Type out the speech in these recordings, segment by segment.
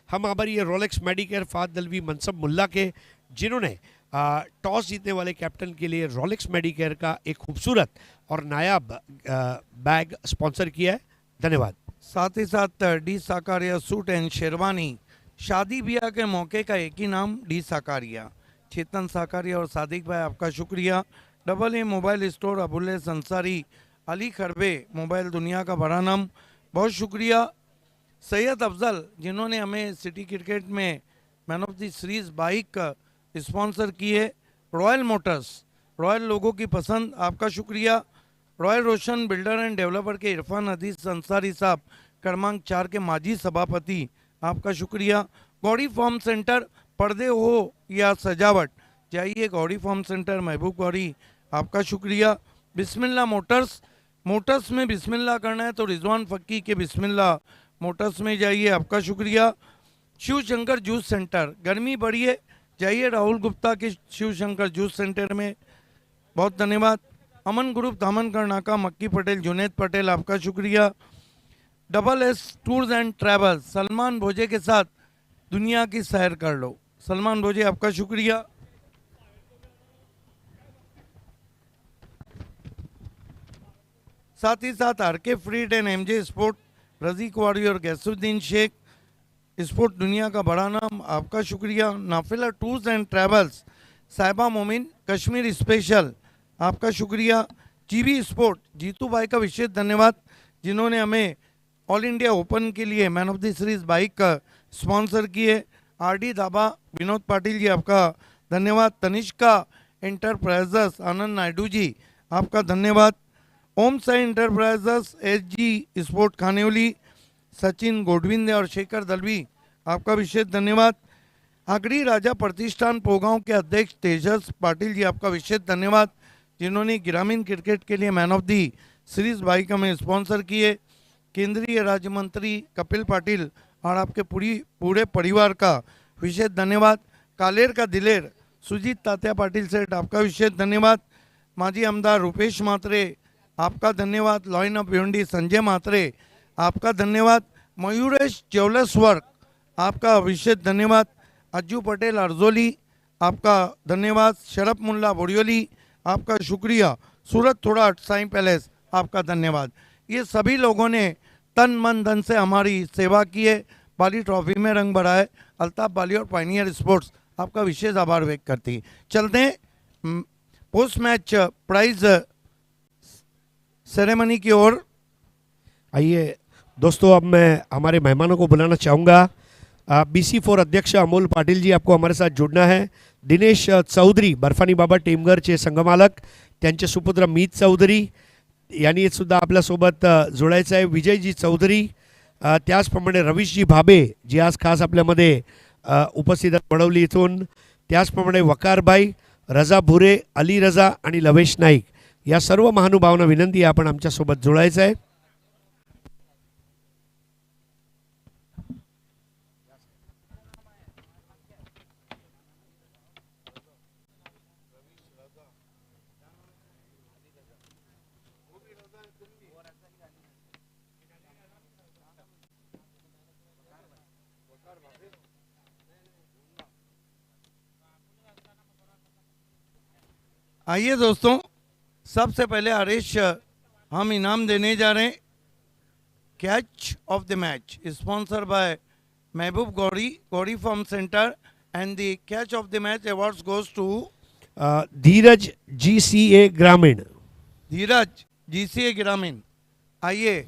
हम हमारी ये रोलेक्स मेडिकेयर फाद दलवी मनसब मुल्ला के, जिन्होंने टॉस जीतने वाले कैप्टन के लिए रोलेक्स मेडिकेयर का एक खूबसूरत और नायाब बैग स्पॉन्सर किया है। धन्यवाद। साथ ही साथ D Sakariya suit and sherwani, शादी ब्याह के मौके का एक ही नाम डी साकारिया। चेतन साकारिया और सादिक भाई आपका शुक्रिया। डबल ए मोबाइल स्टोर अबुल्ले संसारी, अली खरबे, मोबाइल दुनिया का बड़ा नाम, बहुत शुक्रिया। सैयद अफजल, जिन्होंने हमें सिटी क्रिकेट में man of the series bike sponsor की है। रॉयल मोटर्स, रॉयल लोगों की पसंद, आपका शुक्रिया। रॉयल रोशन बिल्डर एंड डेवलपर के इरफान हदीस अंसारी साहब, क्रमांक 4 के माजी सभापति, आपका शुक्रिया। गौड़ी फार्म सेंटर, पर्दे हो या सजावट, जाइए गौड़ी फार्म सेंटर महबूब गौड़ी, आपका शुक्रिया। बिस्मिल्लाह मोटर्स, मोटर्स में बिस्मिल्लाह करना है तो रिजवान फक्की के बिस्मिल्लाह मोटर्स में जाइए, आपका शुक्रिया। शिव शंकर जूस सेंटर, गर्मी बढ़ी है, जाइए राहुल गुप्ता के शिव शंकर जूस सेंटर में, बहुत धन्यवाद। अमन ग्रुप दामन नाका, मक्की पटेल, जुनेद पटेल, आपका शुक्रिया। Double S tours and travel, Salman Bhoje के साथ दुनिया की सैर कर लो, सलमान भोजे, आपका शुक्रिया। साथ ही साथ RK freed and MJ sport, Razik Wari और गैसुद्दीन शेख, स्पोर्ट दुनिया का बड़ा नाम, आपका शुक्रिया। नाफिला टूर्स एंड ट्रैवल्स, साहिबा मोमिन, कश्मीर स्पेशल, आपका शुक्रिया। जीबी स्पोर्ट, जीतू भाई का विशेष धन्यवाद, जिन्होंने हमें ऑल इंडिया ओपन के लिए man of the series bike का स्पॉन्सर किए। आरडी धाबा, विनोद पाटिल जी, आपका धन्यवाद। तनिष्का एंटरप्राइजेस, आनंद नायडू जी, आपका धन्यवाद। Om Sai enterprises, SG sport Khanivali, Sachin Godvinde और शेखर दलवी, आपका विशेष धन्यवाद। आगरी राजा प्रतिष्ठान पोगांव के अध्यक्ष तेजस पाटिल जी, आपका विशेष धन्यवाद, जिन्होंने ग्रामीण क्रिकेट के लिए man of the series bike हमें स्पॉन्सर किए। केंद्रीय राज्य मंत्री कपिल पाटिल और आपके पूरे परिवार का विशेष धन्यवाद। कालेर का दिलेर सुजीत तात्या पाटिल सेठ, आपका विशेष धन्यवाद। माजी आमदार रुपेश मात्रे, आपका धन्यवाद। लॉइन ऑफ भिवंडी संजय मात्रे, आपका धन्यवाद। मयूरेश ज्वेलर्स वर्क, आपका विशेष धन्यवाद। अज्जू पटेल अर्जोली, आपका धन्यवाद। शरफ मुल्ला बोरियोली, आपका शुक्रिया। सूरत थोड़ा साईं पैलेस, आपका धन्यवाद। ये सभी लोगों ने तन मन धन से हमारी सेवा की है, बाली ट्रॉफी में रंग भरा है। अल्ताफ बाली और पायनियर स्पोर्ट्स, आपका विशेष आभार व्यक्त करती है। चलते हैं पोस्ट मैच प्राइज सेरेमनी की ओर। आइए दोस्तों, अब मैं हमारे मेहमानों को बुलाना चाहूँगा। BC4 अध्यक्ष अमोल पाटिल जी, आपको हमारे साथ जुड़ना है। दिनेश चौधरी, बर्फानी बाबा टेमघरचे संघमालक, त्यांचे सुपुत्र मीत चौधरी यांनी सुद्धा आपल्यासोबत जोडायचं आहे। विजयजी चौधरी, त्याचप्रमाणे रवीशजी भाबे, जे आज खास आपल्यामध्ये उपस्थित वडवली इथून, त्याचप्रमाणे वकारभाई, रजा भुरे, अली रजा आणि लवेश नाईक, या सर्व महानुभावांना विनंती आहे आपण आमच्यासोबत जोडायचं आहे। आइए दोस्तों, सबसे पहले हरीश हम इनाम देने जा रहे हैं। Catch of the match sponsor by Mehboob Gauri, Gauri farm centre, and the catch of the match awards goes to Dheeraj GCA Gramin, Dheeraj GCA ग्रामीण। आइए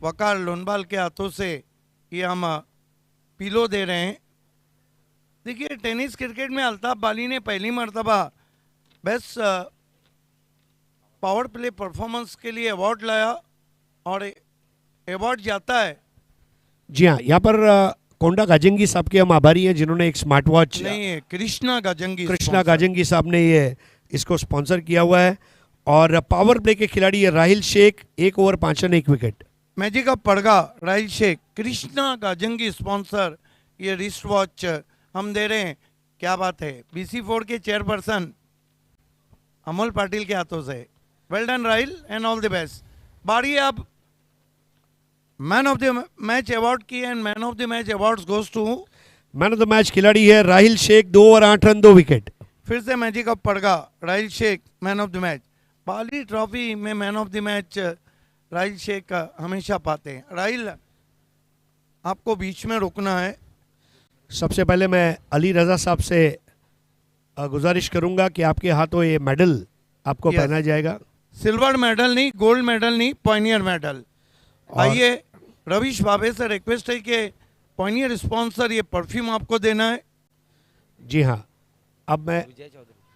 वकार लोनबाल के हाथों से ये हम पिलो दे रहे हैं। देखिए, टेनिस क्रिकेट में अल्ताफ बाली ने पहली मर्तबा बेस्ट पावर प्ले परफॉर्मेंस के लिए अवार्ड लाया और अवार्ड जाता है। जी हाँ, यहाँ पर कोंडा गाजंगी साहब के हम आभारी हैं, जिन्होंने एक स्मार्ट वॉच, नहीं है, कृष्णा गाजंगी साहब ने ये इसको स्पॉन्सर किया हुआ है। और पावर प्ले के खिलाड़ी है Rahil Shaikh, 1 over 5 run 1 wicket. Magic of Padga Rahil Shaikh, Krishna Gajangi sponsor, ये रिस्ट वॉच हम दे रहे हैं। क्या बात है। BC4 के चेयरपर्सन अमोल पाटिल के हाथों से। Well done Rahil and all the best. बारी अब man of the match award की and man of the match awards goes to, man of the match खिलाड़ी है Rahil Shaikh, 2 over 8 run 2 wicket. फिर से magic up Padga, Rahil Shaikh man of the match. Bali trophy में man of the match Rahil Shaikh हमेशा पाते हैं। राहिल, आपको बीच में रुकना है। सबसे पहले मैं अली रजा साहब से गुजारिश करूंगा कि आपके हाथों ये मेडल आपको Yes. पहना जाएगा। सिल्वर मेडल नहीं, गोल्ड मेडल नहीं, पॉइनियर मेडल। और- आइए, रविश भावे से रिक्वेस्ट है कि पॉइनियर स्पॉन्सर ये परफ्यूम आपको देना है। जी हाँ, अब मैं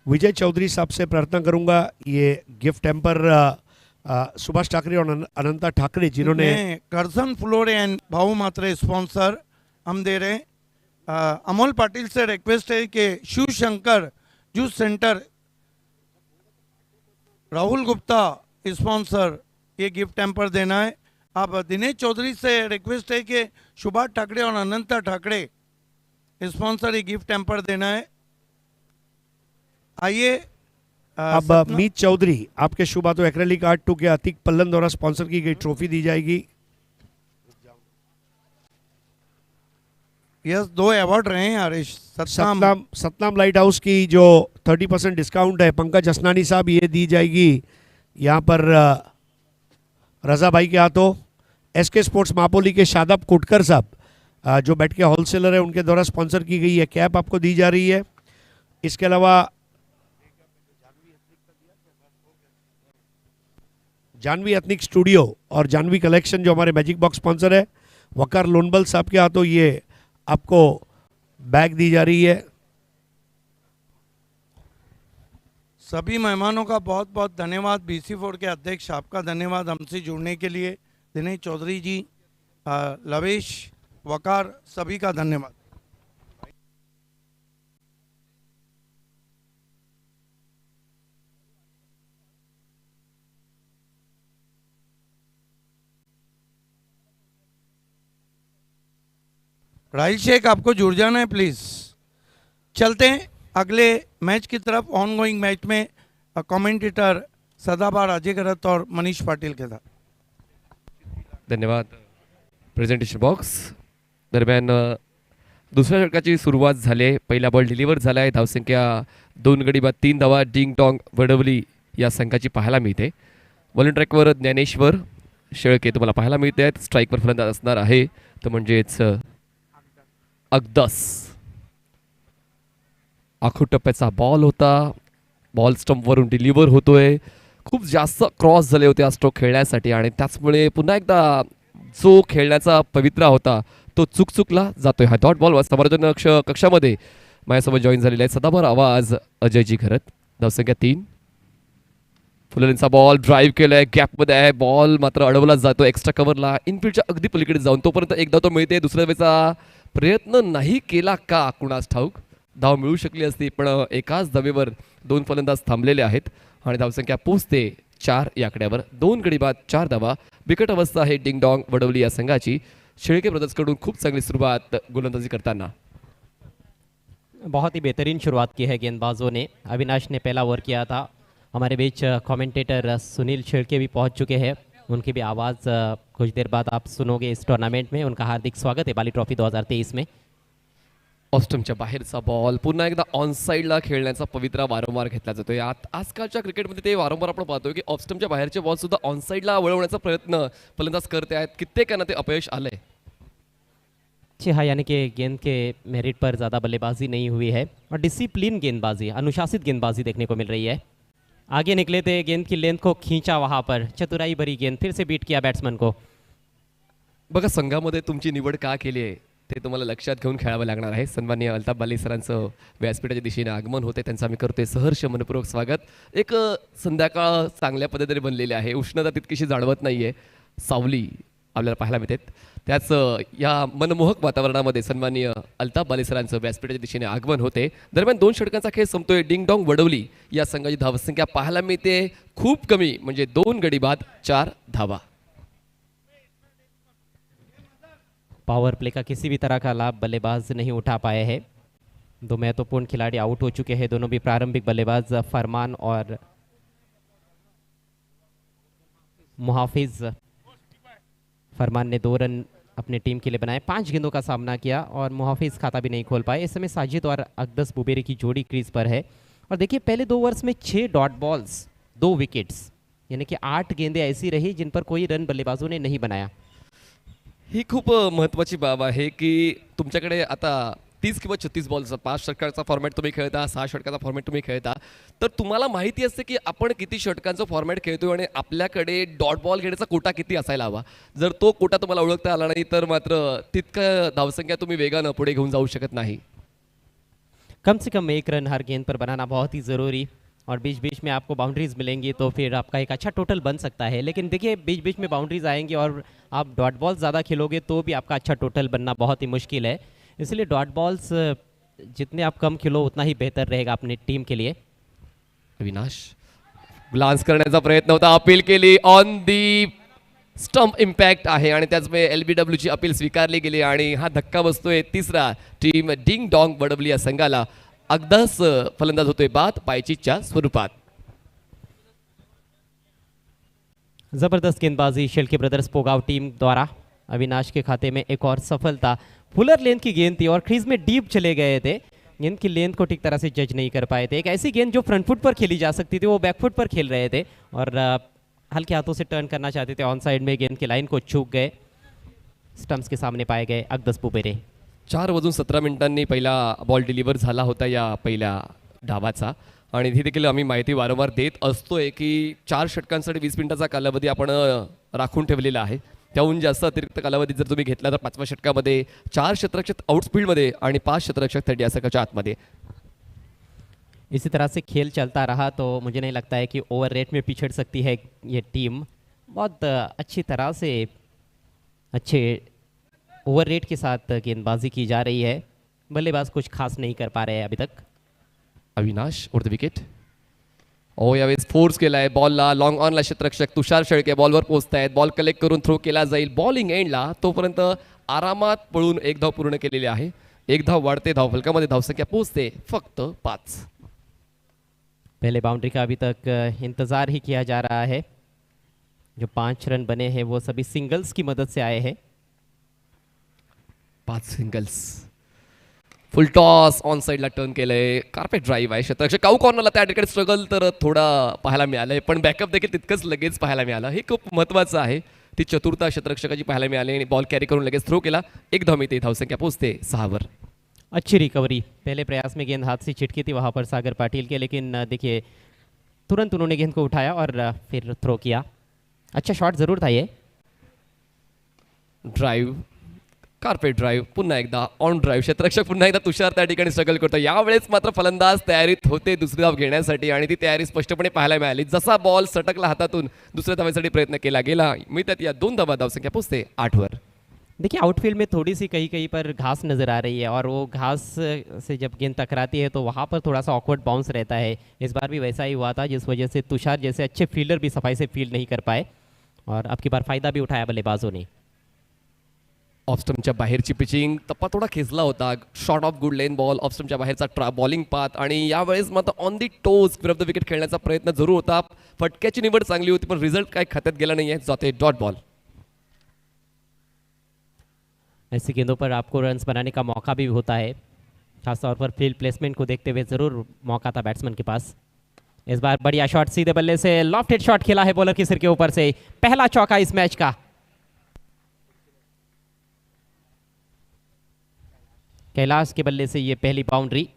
विजय चौधरी साहब से प्रार्थना करूंगा ये गिफ्ट टेम्पर सुभाष ठाकरे और अनंता ठाकरे जिन्होंने करसन फ्लोरे एंड भाऊ मात्रे स्पॉन्सर हम दे रहे हैं। अमोल पाटिल से रिक्वेस्ट है कि Shiv Shankar juice centre, Rahul Gupta sponsor ये गिफ्ट टेम्पर देना है। अब दिनेश चौधरी से रिक्वेस्ट है कि सुभाष ठाकरे और अनंता ठाकरे स्पॉन्सर ये गिफ्ट टेम्पर देना है। आइए, अब मीत चौधरी आपके शुभ हाथों एक्रेलिक आर्ट 2 के अतीक पल्लन द्वारा स्पॉन्सर की गई ट्रॉफी दी जाएगी। यस, 2 अवार्ड रहे हैं हरीश। सतनाम लाइट हाउस की जो 30% डिस्काउंट है पंकज असनानी साहब, ये दी जाएगी यहाँ पर रजा भाई के हाथों। एसके स्पोर्ट्स मापोली के शादाब कोटकर साहब जो बैट के होलसेलर है उनके द्वारा स्पॉन्सर की गई है कैप आपको दी जा रही है। इसके अलावा जानवी एथनिक स्टूडियो और जानवी कलेक्शन जो हमारे मैजिक बॉक्स स्पॉन्सर है, वकार लोनबल साहब के हाथों ये आपको बैग दी जा रही है। सभी मेहमानों का बहुत बहुत धन्यवाद। BC4 के अध्यक्ष आपका धन्यवाद हमसे जुड़ने के लिए। दिनेश चौधरी जी, लवेश, वकार, सभी का धन्यवाद। राहिल शेख, आपको जुड़ जाना है प्लीज। चलते हैं अगले मैच की तरफ। ऑन गोइंग मैच में कमेंटेटर सदाबहार अजय गरत और मनीष पाटिल के साथ। धन्यवाद प्रेझेंटेशन बॉक्स दरम्यान दुसऱ्या षटकाची सुरुवात झाली आहे। पहिला बॉल डिलिव्हर झाला आहे। धावसंख्या 2 गडी बाद 3 धावा डिंग टॉंग वडवली या संघाची पाहायला मिळते। बॉलिंग ट्रॅकवर ज्ञानेश्वर शेळके तुम्हाला पाहायला मिळते आहेत। स्ट्राईकवर फलंदाज असणार आहे तो म्हणजेच अगदस। आखूड टप्प्याचा बॉल होता, बॉल स्टंपवरून डिलिव्हर होतोय। खूप जास्त क्रॉस झाले होते हा स्ट्रोक खेळण्यासाठी आणि त्याचमुळे पुन्हा एकदा जो खेळण्याचा पवित्रा होता तो चुकला जातोय। हा डॉट बॉल समालोचन कक्षामध्ये माझ्यासोबत जॉईन झालेला आहे सदाबहार आवाज अजयजी घरत। धावसंख्या 3। फुलरींचा बॉल ड्राईव्ह केलाय, गॅपमध्ये आहे, बॉल मात्र अडवला जातो एक्स्ट्रा कव्हरला इनफिल्डच्या अगदी पलीकडे जाऊन। तोपर्यंत एकदा तो मिळते, दुसऱ्या वेळेचा प्रयत्न नाही केला का कुणास ठाऊक। धाव मिळू शकली असती पण एकाच धावेवर 2 फलंदाज थांबलेले आहेत आणि धावसंख्या पोहोचते 4 या आकड्यावर। 2 गडी बाद 4 धावा। बिकट अवस्था आहे डिंग डॉंग वडवली या संघाची। शेळके ब्रदर्सकडून खूप चांगली सुरुवात गोलंदाजी करताना। बहुत ही बेहतरीन शुरुआत की है गेंदबाजों ने। अविनाश ने पहला ओवर किया था। हमारे बीच कमेंटेटर सुनील शेळके भी पहुंच चुके हैं। उनकी भी आवाज़ कुछ देर बाद आप सुनोगे इस टूर्नामेंट में। उनका हार्दिक स्वागत है बाली ट्रॉफी 2023 में। ऑस्टमच्या बाहेरचा बॉल पुन्हा एकदा ऑन साईडला खेळण्याचा पवित्रा वारंवार घेतला जातोय। आजकालच्या क्रिकेटमध्ये ते वारंवार आपण पाहतोय की ऑस्टमच्या बाहेरचे बॉल सुद्धा ऑन साईडला वळवण्याचा प्रयत्न फलंदाज करते आहेत। कित्येकांना ते अपयश आलंय। जी हाँ, यानी कि गेंद के मेरिट पर ज़्यादा बल्लेबाजी नहीं हुई है और डिसिप्लिन गेंदबाजी, अनुशासित गेंदबाजी देखने को मिल रही है। आगे निकले थे, गेंद की लेंथ को खींचा, वहाँ पर चतुराई भरी गेंद, फिर से बीट किया बैट्समैन को। बघा संघामध्ये तुमची निवड का केली आहे ते तुम्हाला लक्षात घेऊन खेळावं लागणार आहे। सन्माननीय अल्ताफ बाली सरांचं व्यासपीठाच्या दिशेने आगमन होते, त्यांचं आम्ही करतोय सहर्ष मनपूर्वक स्वागत। एक संध्याकाळ चांगल्या पद्धतीने बनलेली आहे, उष्णता तितकीशी जाणवत नाहीये, सावली आपल्याला पाहायला मिळते। त्याच या मनमोहक वातावरणामध्ये सन्माननीय अल्ताफ बाली सरांचं व्यासपीठाच्या दिशेने आगमन होते। दरम्यान 2 षटकांचा खेळ संपतोय। डिंग डॉंग वडवली या संघाची धावसंख्या पाहायला मिळते खूप कमी, म्हणजे 2 गडी बाद 4 धावा। पावर प्ले का किसी भी तरह का लाभ बल्लेबाज नहीं उठा पाए हैं। 2 महत्वपूर्ण खिलाड़ी आउट हो चुके हैं, दोनों भी प्रारंभिक बल्लेबाज फरमान और मुहाफिज। फरमान ने 2 रन अपने टीम के लिए बनाए, 5 गेंदों का सामना किया और मुहाफिज खाता भी नहीं खोल पाए। इस समय साजिद और अकदस बुबेरे की जोड़ी क्रीज पर है। और देखिए पहले 2 ओवर्स में 6 डॉट बॉल्स, 2 विकेट्स, यानी कि 8 गेंदें ऐसी रही जिन पर कोई रन बल्लेबाजों ने नहीं बनाया। ही खूप महत्त्वाची बाब आहे की तुमच्याकडे आता 30 किंवा 36 बॉलचा 5 षटकांचा फॉर्मॅट तुम्ही खेळता, 6 षटकाचा फॉर्मॅट तुम्ही खेळता, तर तुम्हाला माहिती असते की आपण किती षटकांचं फॉर्मॅट खेळतोय आणि आपल्याकडे डॉट बॉल घेण्याचा कोटा किती असायला हवा. जर तो कोटा तुम्हाला ओळखता आला नाही तर मात्र तितकं धावसंख्या तुम्ही वेगानं पुढे घेऊन जाऊ शकत नाही. कम से कम 1 रन हर गेंद पर बनाना बहुत ही ज़रूरी, और बीच बीच में आपको बाउंड्रीज मिलेंगी तो फिर आपका एक अच्छा टोटल बन सकता है। लेकिन देखिए बीच बीच में बाउंड्रीज आएंगी और आप डॉट बॉल्स ज़्यादा खेलोगे तो भी आपका अच्छा टोटल बनना बहुत ही मुश्किल है। इसलिए डॉट बॉल्स जितने आप कम खेलो उतना ही बेहतर रहेगा अपनी टीम के लिए। अविनाश ग्लान्स करण्याचा प्रयत्न होता, अपील केली, ऑन दी स्टंप इम्पॅक्ट आहे आणि त्याचमुळे LBWची अपील स्वीकारली गेली आणि हा धक्का बसतोय तिसरा टीम डिंग डॉंग बडबली या संघाला. अगदाच फलंदाज होतोय बाद पायचीच्या स्वरूपात. ज़बरदस्त गेंदबाजी शेल्के ब्रदर्स पोगाव टीम द्वारा। अविनाश के खाते में एक और सफलता। फुलर लेंथ की गेंद थी और क्रीज में डीप चले गए थे, गेंद की लेंथ को ठीक तरह से जज नहीं कर पाए थे। एक ऐसी गेंद जो फ्रंट फुट पर खेली जा सकती थी वो बैक फुट पर खेल रहे थे और हल्के हाथों से टर्न करना चाहते थे, ऑन साइड में गेंद की लाइन को चूक गए, स्टंप्स के सामने पाए गए अकदस बुबेरे। 4 वाजून 17 मिनिटांनी पहिला बॉल डिलिव्हर झाला होता या पहिल्या डावाचा आणि ही देखील आम्ही माहिती वारंवार देत असतोय की 4 षटकांसाठी 20 मिनिटाचा कालावधी आपण राखून ठेवलेला आहे. त्याहून जास्त अतिरिक्त कालावधी जर तुम्ही घेतला तर 5व्या षटकामध्ये 4 क्षेत्ररक्षक आउटस्पीडमध्ये आणि 5 क्षेत्ररक्षक थर्ड या संघाच्या आतमध्ये. इसी तरह से खेल चलता रहा तो मुझे नहीं लगता है कि ओवर रेट में पिछड़ सकती है ये टीम। बहुत अच्छी तरह से अच्छे ओवर रेट के साथ गेंदबाजी की जा रही है, बल्लेबाज कुछ खास नहीं कर पा रहे हैं अभी तक। Avinash over the wicket. ओ यावेळेस फोर्स केलाय बॉलला, लॉंग ऑनला क्षेत्ररक्षक तुषार शेळके बॉलवर पोहोचतायत, बॉल कलेक्ट करून थ्रो केला जाईल बॉलिंग एंडला. तोपर्यंत आरामात पळून 1 धाव पूर्ण केलेली आहे. 1 धाव वाढते, धाव फलकामध्ये धावसंख्या पोहोचते फक्त 5. पहले बाउंड्री का अभी तक इंतज़ार ही किया जा रहा है। जो 5 रन बने हैं वो सभी सिंगल्स की मदद से आए हैं। 5 सिंगल्स. फुल टॉस ऑन साईडला टर्न केलंय, कार्पेट ड्राईव्ह आहे, क्षेत्ररक्षक काऊ कॉर्नरला त्या ठिकाणी स्ट्रगल तर थोडा पाहायला मिळालंय, पण बॅकअप देखील तितकंच लगेच पाहायला मिळालं. हे खूप महत्त्वाचं आहे. ती चतुरता क्षेत्ररक्षकाची पाहायला मिळाली आणि बॉल कॅरी करून लगेच थ्रो केला. 1 धाव मिळते, धावसंख्या पोहोचते 6 वर. अच्छी रिकवरी, पहले प्रयास में गेंद हाथ से छिटकी थी वहाँ पर सागर पाटिल के, लेकिन देखिए तुरंत उन्होंने गेंद को उठाया और फिर थ्रो किया। अच्छा शॉट ज़रूर था ये। ड्राईव्ह, कार्पेट ड्राईव्ह, पुन्हा एकदा ऑन ड्राईव्ह, क्षेत्ररक्षक पुन्हा एकदा तुषार त्या ठिकाणी स्ट्रगल करतो. यावेळेस मात्र फलंदाज तयारीत होते दुसरी धाव घेण्यासाठी आणि ती तयारी स्पष्टपणे पाहायला मिळाली. जसा बॉल सटकला हातातून दुसऱ्या धावेसाठी प्रयत्न केला गेला, मिळतात या 2 धावा, धावसंख्या पोहोचते 8 वर. देखिए आउटफील्ड में थोड़ी सी कहीं कहीं पर घास नज़र आ रही है और वो घास से जब गेंद टकराती है तो वहाँ पर थोड़ा सा ऑकवर्ड बाउंस रहता है। इस बार भी वैसा ही हुआ था, जिस वजह से तुषार जैसे अच्छे फील्डर भी सफाई से फील्ड नहीं कर पाए और अब की बार फ़ायदा भी उठाया बल्लेबाजों ने। ऑफ स्टंपच्या बाहेरची पिचिंग, टप्पा थोडा खेचला होता, short of good length ball, off स्टंपच्या बाहेरचा बॉलिंग पाथ आणि यावेळेस मात्र ऑन दी टोज विरुद्ध विकेट खेळण्याचा प्रयत्न जरूर होता. फटक्याची निवड चांगली होती पण रिझल्ट काय खात्यात गेला नाहीये, जाते डॉट बॉल. ऐसी गेंदों पर आपको रन्स बनाने का मौका भी होता है, खासतौर पर फील्ड प्लेसमेंट को देखते हुए ज़रूर मौका था बैट्समैन के पास। इस बार बढ़िया शॉट सीधे बल्ले से लॉफ्टेड शॉट खेला है बॉलर के सिर के ऊपर से, पहला चौका इस मैच का। कैलाश के बल्ले से ये पहली बाउंड्री,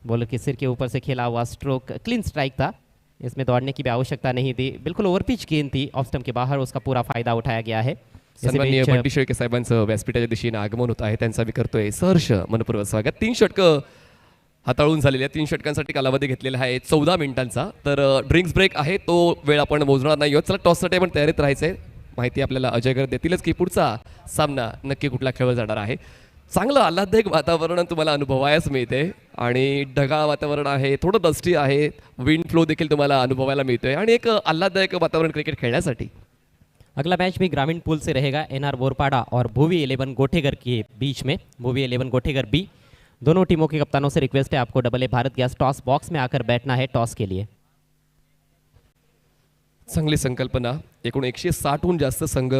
बॉलर के सिर के ऊपर से खेला हुआ स्ट्रोक क्लीन स्ट्राइक था, इसमें दौड़ने की भी आवश्यकता नहीं थी, बिल्कुल ओवरपिच गेंद थी ऑफ स्टंप के बाहर, उसका पूरा फायदा उठाया गया है। सन्माननीय बंटी शेळके साहेबांचं व्यासपीठाच्या दिशेने आगमन होत आहे, त्यांचा मी करतोय सहर्ष मनपूर्वक स्वागत. 3 षटकं हाताळून झालेली आहे, 3 षटकांसाठी कालावधी घेतलेला आहे 14 मिनिटांचा. तर ड्रिंक्स ब्रेक आहे, तो वेळ आपण मोजणार नाही. चला टॉससाठी पण तयारीत राहायचंय. माहिती आपल्याला अजयगर देतीलच की पुढचा सामना नक्की कुठला खेळला जाणार आहे. चांगलं आल्हाददायक वातावरण तुम्हाला अनुभवायला मिळते आणि ढगाळ वातावरण आहे, थोडं डस्टी आहे, विंड फ्लो देखील तुम्हाला अनुभवायला मिळतोय आणि एक आल्हाददायक वातावरण क्रिकेट खेळण्यासाठी. अगला मैच भी ग्रामीण पूल से रहेगा, NR बोरपाड़ा और भूवी 11 गोठेगर के बीच में। भूवी 11 गोठेगर बी, दोनों टीमों के कप्तानों से रिक्वेस्ट है आपको AA Bharat gas toss box में आकर बैठना है टॉस के लिए। चांगली संकल्पना. एकूण 160हून जास्त संघ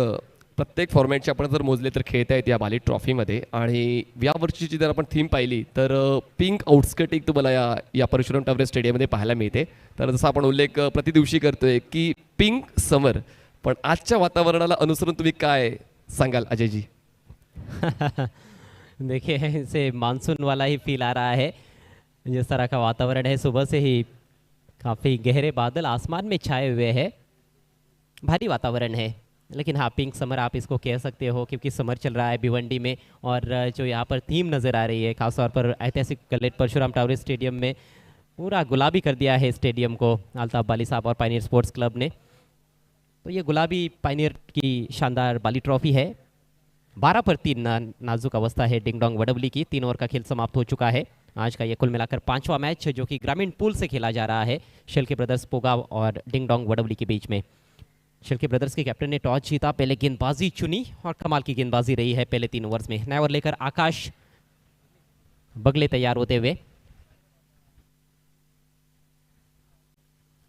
प्रत्येक फॉर्मॅटचे आपण जर मोजले तर खेळता येते या बाली ट्रॉफीमध्ये. आणि या वर्षीची जर आपण थीम पाहिली तर पिंक आउटस्कटिंग तुम्हाला या परशुराम टावरे स्टेडियममध्ये पाहायला मिळते. तर जसं आपण उल्लेख प्रतिदिवशी करतोय की पिंक समर, पण आजच्या वातावरणाला अनुसरून तुम्ही काय सांगाल अजयजी? देखिए इसे मानसून वाला ही फील आ रहा है। जिस तरह का वातावरण है सुबह से ही काफ़ी गहरे बादल आसमान में छाए हुए हैं, भारी वातावरण है। लेकिन हाँ, पिंक समर आप इसको कह सकते हो क्योंकि समर चल रहा है भिवंडी में। और जो यहाँ पर थीम नज़र आ रही है खासतौर पर ऐतिहासिक कलेक्ट परशुराम टावरे स्टेडियम में पूरा गुलाबी कर दिया है स्टेडियम को अल्ताफ बाली साहब और पायनियर स्पोर्ट्स क्लब ने। तो ये गुलाबी पायनियर की शानदार बाली ट्रॉफी है। 12 पर 3 नाजुक अवस्था है डिंग डोंग वडवली की। 3 ओवर का खेल समाप्त हो चुका है। आज का ये कुल मिलाकर 5वां मैच जो कि ग्रामीण पूल से खेला जा रहा है शिल्के ब्रदर्स पोगाव और डिंग डोंग वडवली के बीच में। शिल्के ब्रदर्स के कैप्टन ने टॉस जीता, पहले गेंदबाजी चुनी और कमाल की गेंदबाजी रही है पहले 3 ओवर्स में। नया ओवर लेकर आकाश बगले तैयार होते हुए।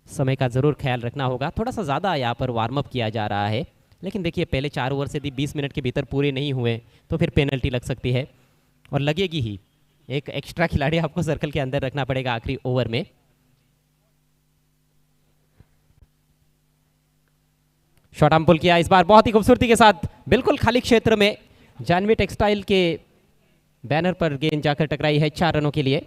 समय का जरूर ख्याल रखना होगा, थोड़ा सा ज़्यादा यहाँ पर वार्म अप किया जा रहा है। लेकिन देखिए पहले 4 ओवर से यदि 20 मिनट के भीतर पूरे नहीं हुए तो फिर पेनल्टी लग सकती है और लगेगी ही। एक एक्स्ट्रा खिलाड़ी आपको सर्कल के अंदर रखना पड़ेगा आखिरी ओवर में। शॉट आर्म पुल किया इस बार बहुत ही खूबसूरती के साथ, बिल्कुल खाली क्षेत्र में जानवी टेक्सटाइल के बैनर पर गेंद जाकर टकराई है 4 रनों के लिए।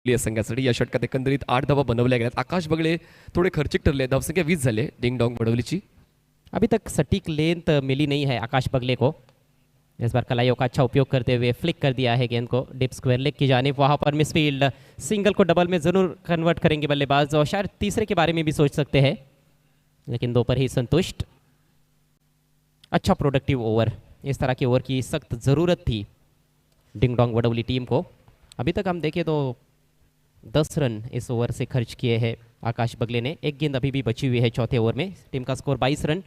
या संघासाठी या षटकात एकंदरीत 8 धावा बनवल्या गेल्यात. आकाश बगळे थोडे खर्चिक ठरले, धावसंख्या 20 झाले डिंग डोंग वडवलीची. अभी तक सटीक लेंथ मिली नहीं है आकाश बगले को। इस बार कलाइयों का अच्छा उपयोग करते हुए फ्लिक कर दिया है गेंद को डिप स्क्वायर लेग की जानिब। वहाँ पर मिसफील्ड, सिंगल को डबल में ज़रूर कन्वर्ट करेंगे बल्लेबाज और शायद तीसरे के बारे में भी सोच सकते हैं, लेकिन 2 पर ही संतुष्ट। अच्छा प्रोडक्टिव ओवर, इस तरह के ओवर की सख्त ज़रूरत थी डिंग डोंग वडवली टीम को। अभी तक हम देखें तो 10 रन इस ओवर से खर्च किए हैं आकाश बगले ने। एक गेंद अभी भी बची हुई है चौथे ओवर में। टीम का स्कोर 22 रन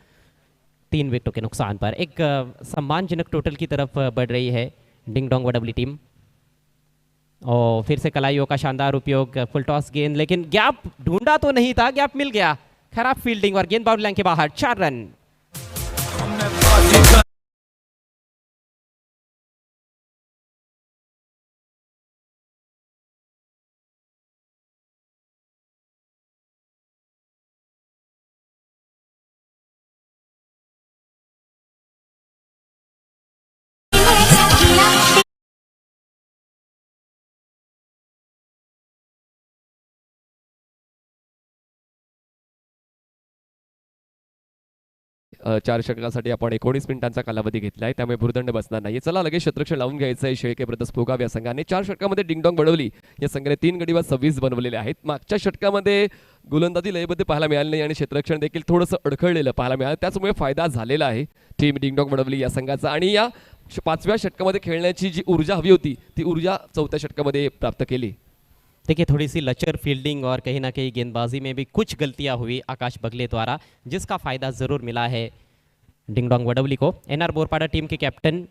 3 विकेटों के नुकसान पर। एक सम्मानजनक टोटल की तरफ बढ़ रही है डिंग डोंग वडवली टीम। और फिर से कलाइयों का शानदार उपयोग, फुल टॉस गेंद, लेकिन गैप ढूंढा तो नहीं था, गैप मिल गया। खराब फील्डिंग और गेंद बाउंड्री लाइन के बाहर। 4 रन। 4 षटकासाठी आपण 19 मिनिटांचा कालावधी घेतला आहे, त्यामुळे भुर्दंड बसणार नाही. चला लगेच क्षेत्ररक्षण लावून घ्यायचं आहे शेळके ब्रदर्स पोगाव या संघाने. 4 षटकामध्ये डिंगडॉंग बडवली या संघाने 3 गडी बाद 26 बनवलेले आहेत. मागच्या षटकामध्ये गोलंदाजी लयबद्ध पाहायला मिळाली नाही आणि क्षेत्ररक्षण देखील थोडंसं अडखळलेलं पाहायला मिळालं, त्याचमुळे फायदा झालेला आहे टीम डिंगडॉंग बडवली या संघाचा. आणि या 5व्या षटकामध्ये खेळण्याची जी ऊर्जा हवी होती ती ऊर्जा 4थ्या षटकामध्ये प्राप्त केली. देखिए थोड़ी सी लचर फील्डिंग और कहीं ना कहीं गेंदबाजी में भी कुछ गलतियां हुई आकाश बगले द्वारा, जिसका फ़ायदा ज़रूर मिला है डिंगडोंग वडवली को. एनआर बोरपाड़ा टीम के कैप्टन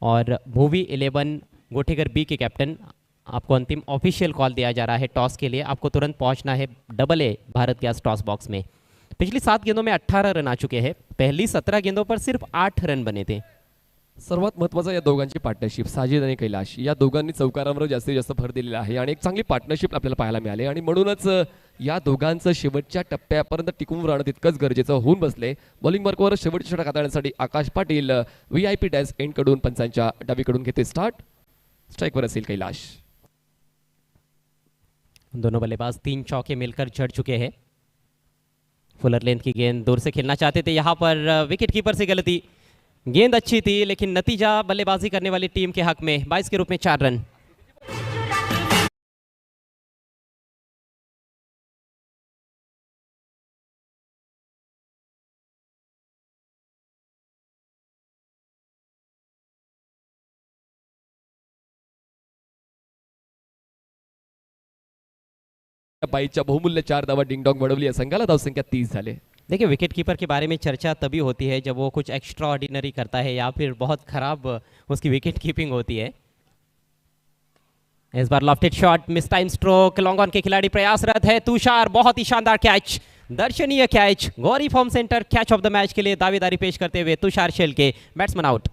और मूवी 11 गोठेगर बी के कैप्टन, आपको अंतिम ऑफिशियल कॉल दिया जा रहा है टॉस के लिए. आपको तुरंत पहुंचना है AA Bharat gas toss box में. पिछली 7 गेंदों में 18 रन आ चुके हैं. पहली 17 गेंदों पर सिर्फ 8 रन बने थे. सर्वात महत्त्वाचं या दोघांची पार्टनरशिप, साजिद आणि कैलाश या दोघांनी चौकारांवर जास्तीत जास्त भर दिलेला आहे आणि एक चांगली पार्टनरशिप आपल्याला पाहायला मिळाली. आणि म्हणूनच या दोघांचं शेवटच्या टप्प्यापर्यंत टिकून राहणं तितकंच गरजेचं होऊन बसले. बॉलिंग मार्कवर शेवटची षटक हाताळण्यासाठी आकाश पाटील VIP डॅश एंडकडून पंचांच्या डावीकडून घेते स्टार्ट. स्ट्राइकवर असेल कैलाश. दोनों बल्लेबाज 3 चौके मिलकर जड़ चुके हैं. फुलर लेंथ की गेंद दूर से खेलना चाहते थे, यहाँ पर विकेट कीपर से गलती. गेंद अच्छी थी लेकिन नतीजा बल्लेबाजी करने वाली टीम के हक में 22 के रूप में 4 रन. बाईच्या बहुमूल्य 4 धावा डिंगडॉंग बडवली या संघाला. धावसंख्या 30 झाले. देखिए विकेट कीपर के बारे में चर्चा तभी होती है जब वो कुछ एक्स्ट्रा ऑर्डिनरी करता है या फिर बहुत खराब उसकी विकेट कीपिंग होती है. इस बार lofted shot, mistime stroke, long on के खिलाड़ी प्रयासरत है. तुषार, बहुत ही शानदार कैच, दर्शनीय catch. Gauri form centre catch of the match के लिए दावेदारी पेश करते हुए तुषार शेलके, बैट्समैन आउट.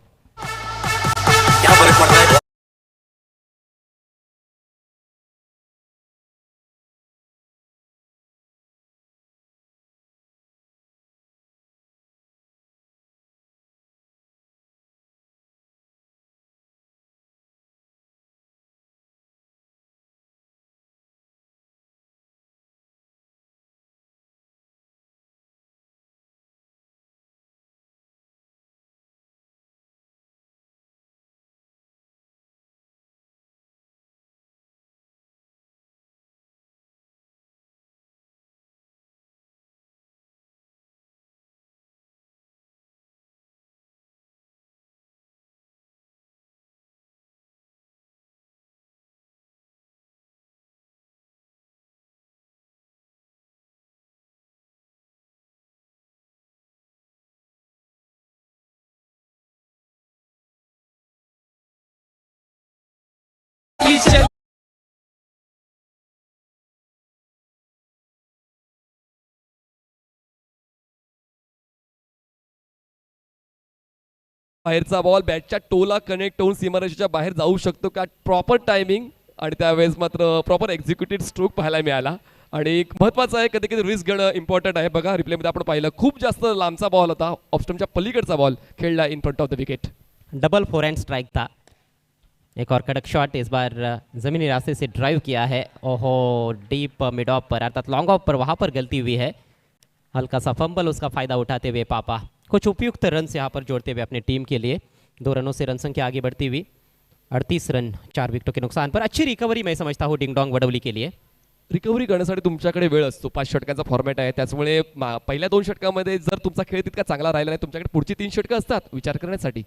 बाहेरचा बॉल बॅटच्या टोला कनेक्ट होऊन सीमारेषेच्या बाहेर जाऊ शकतो का, प्रॉपर टायमिंग आणि त्यावेळेस मात्र प्रॉपर एक्झिक्युटेड स्ट्रोक पाहायला मिळाला. आणि एक महत्त्वाचं आहे, कधी कधी रिस्क घेणं इम्पॉर्टंट आहे. बघा रिप्लेमध्ये आपण पाहिलं खूप जास्त लांबचा बॉल होता, ऑफस्टमच्या पलीकडचा बॉल खेळला in front of the wicket. Double forehand strike था. एक और कड़क शॉट, इस बार ज़मीनी रास्ते से ड्राइव किया है. ओहो, डीप मिड ऑफ पर अर्थात लॉन्ग ऑफ पर वहाँ पर गलती हुई है. हल्का सा फंबल, उसका फ़ायदा उठाते हुए पापा कुछ उपयुक्त रन से यहाँ पर जोड़ते हुए अपने टीम के लिए 2 रनों से रन संख्या आगे बढ़ती हुई 38 रन 4 विकेटों के नुकसान पर. अच्छी रिकवरी मैं समझता हूँ डिंगडोंग वडवली के लिए. रिकव्हरी करण्यासाठी तुमच्याकडे वेळ असतो. 5 षटकांचा फॉर्मॅट आहे, त्याचमुळे पहिल्या 2 षटकामध्ये जर तुमचा खेळ तितका चांगला राहिला नाही, तुमच्याकडे पुढची 3 षटकं असतात विचार करण्यासाठी.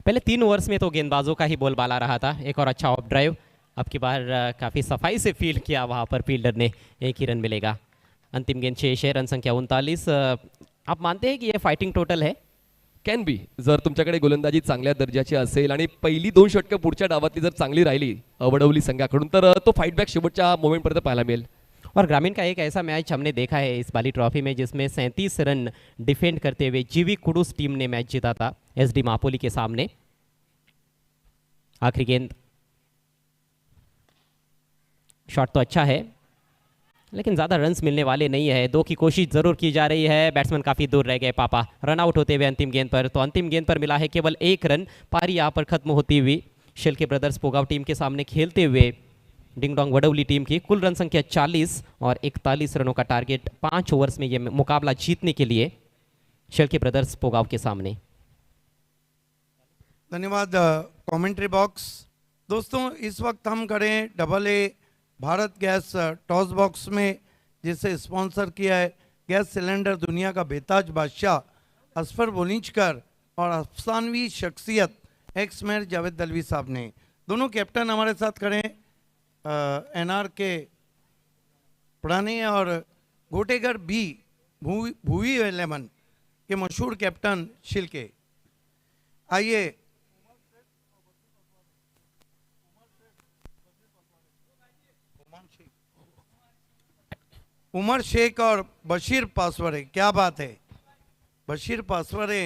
पहले 3 ओवर्स में तो गेंदबाजों का ही बोलबाला रहा था. एक और अच्छा ऑफ ड्राइव, अब की बार काफ़ी सफाई से फील्ड किया वहाँ पर फील्डर ने. 1 ही रन मिलेगा. अंतिम गेंद 6 है, रन संख्या 39. आप मानते हैं कि ये फाइटिंग टोटल है? कॅन बी, जर तुमच्याकडे गोलंदाजी चांगल्या दर्जाची असेल आणि पहिली 2 षटकं पुढच्या डावातली जर चांगली राहिली वडवली संघाकडून, तर तो फाईट बॅक शेवटच्या मोमेंटपर्यंत पाहायला मिळेल. और ग्रामीण का एक ऐसा मैच हमने देखा है इस बाली ट्रॉफी में जिसमें 37 रन डिफेंड करते हुए जीवी कुडूस टीम ने मैच जीता था SD मापोली के सामने. आखिरी गेंद, शॉट तो अच्छा है लेकिन ज़्यादा रन्स मिलने वाले नहीं है. 2 की कोशिश ज़रूर की जा रही है. बैट्समैन काफ़ी दूर रह गए पापा. रन आउट होते हुए अंतिम गेंद पर, तो अंतिम गेंद पर मिला है केवल 1 रन. पारी यहाँ पर खत्म होती हुई शेलके ब्रदर्स पोगाव टीम के सामने खेलते हुए डिंगडोंग वडवली टीम की कुल रन संख्या 40 और 41 रनों का टारगेट 5 ओवर्स में ये मुकाबला जीतने के लिए. शेळके ब्रदर्स पोगाव के सामने। धन्यवाद कमेंट्री बॉक्स। दोस्तों इस वक्त हम करें double A Bharat gas toss box में, जिसे स्पॉन्सर किया है गैस सिलेंडर दुनिया का बेताज बादशाह असफर बोलिंचकर और अफसानवी शख्सियत एक्स मेयर जावेद दलवी साहब ने। दोनों कैप्टन हमारे साथ खड़े हैं, एनआर के पुराने और गोटेगर बी भूवी 11 के मशहूर कैप्टन शिलके। आइए उमर शेख और बशीर पासवरे, क्या बात है। बशीर पासवरे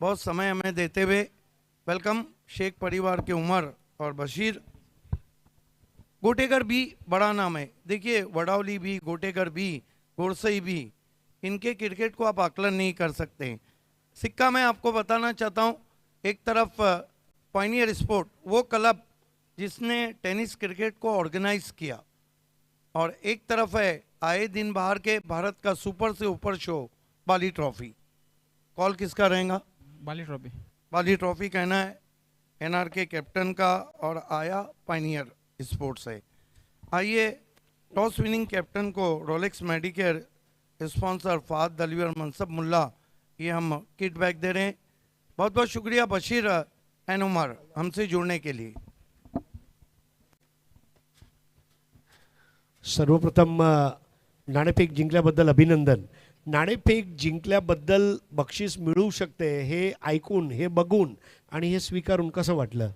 बहुत समय हमें देते हुए, वेलकम शेख परिवार के उमर और बशीर। गोटेकर भी बड़ा नाम है, देखिए वडावली भी, गोटेकर भी, गोरसई भी, इनके क्रिकेट को आप आकलन नहीं कर सकते। सिक्का मैं आपको बताना चाहता हूँ, एक तरफ पायनियर स्पोर्ट वो क्लब जिसने टेनिस क्रिकेट को ऑर्गेनाइज किया, और एक तरफ है आए दिन बाहर के भारत का सुपर से ऊपर शो बाली ट्रॉफी। कॉल किसका रहेगा? बाली ट्रॉफी। बाली ट्रॉफी कहना है एनआर के कैप्टन का, और आया पायनियर स्पोर्ट्स है। आइए टॉस विनिंग कैप्टन को Rolex Medicare sponsor Fahd Dalvi और मनसब मुल्ला, ये हम किट बैग दे रहे हैं। बहुत बहुत शुक्रिया बशीर एंड उमर हमसे जुड़ने के लिए। सर्वप्रथम नाणेफेक जिंकल्याबद्दल अभिनंदन। नाणेफेक जिंकल्याबद्दल बक्षीस मिळू शकते हे ऐकून, हे बघून आणि हे स्वीकारून कसं वाटलं?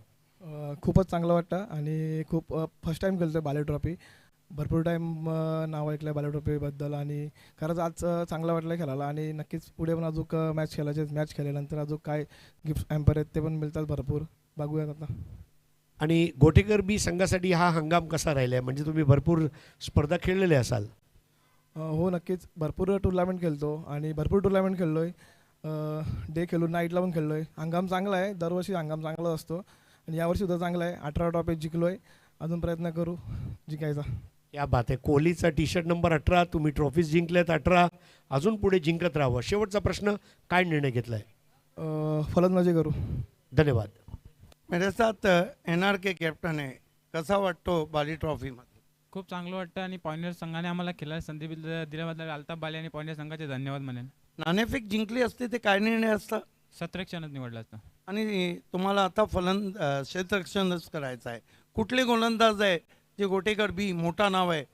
खूपच चांगलं वाटतं आणि खूप फर्स्ट टाईम खेळतो आहे बाले ट्रॉफी। भरपूर टाईम नाव ऐकलं आहे बाले ट्रॉफीबद्दल आणि खरंच आज चांगलं वाटलं खेळायला, आणि नक्कीच पुढे पण अजून मॅच खेळायचे। मॅच खेळल्यानंतर अजून काय गिफ्ट हॅम्पर आहेत ते पण मिळतात भरपूर, बघूयात आता। आणि गोटेकर बी संघासाठी हा हंगाम कसा राहिला आहे? म्हणजे तुम्ही भरपूर स्पर्धा खेळलेले असाल. हो नक्कीच, भरपूर टुर्नामेंट खेळतो आणि भरपूर टुर्नामेंट खेळलो आहे। डे खेळून नाईटला पण खेळलो आहे। हंगाम चांगला आहे, दरवर्षी हंगाम चांगला असतो आणि यावर्षी सुद्धा चांगला आहे। 18 ट्रॉफी जिंकलो आहे, अजून प्रयत्न करू जिंकायचा। क्या बात आहे. कोहलीचा टी शर्ट नंबर 18, तुम्ही ट्रॉफीज जिंकल्यात 18, अजून पुढे जिंकत राहावं. शेवटचा प्रश्न, काय निर्णय घेतलाय? फलंदाजी करू। धन्यवाद. मेरे साथ एनआर के कैप्टन है, कसा वाटतो बाली ट्रॉफी मध्ये? खूप चांगलं वाटतं आणि पॉइंटर संघाने आम्हाला खेळायला संधी दिल्याबद्दल अल्ताफ बाले आणि पॉइंटर संघाचे धन्यवाद म्हणेन। नाणेफेक जिंकली असते ते काय निर्णय असता? क्षेत्ररक्षणच निवडलं असतं। आणि तुम्हाला आता क्षेत्ररक्षणच करायचं आहे। कुठले गोलंदाज आहे जे गोटेकर बी मोठा नाव आहे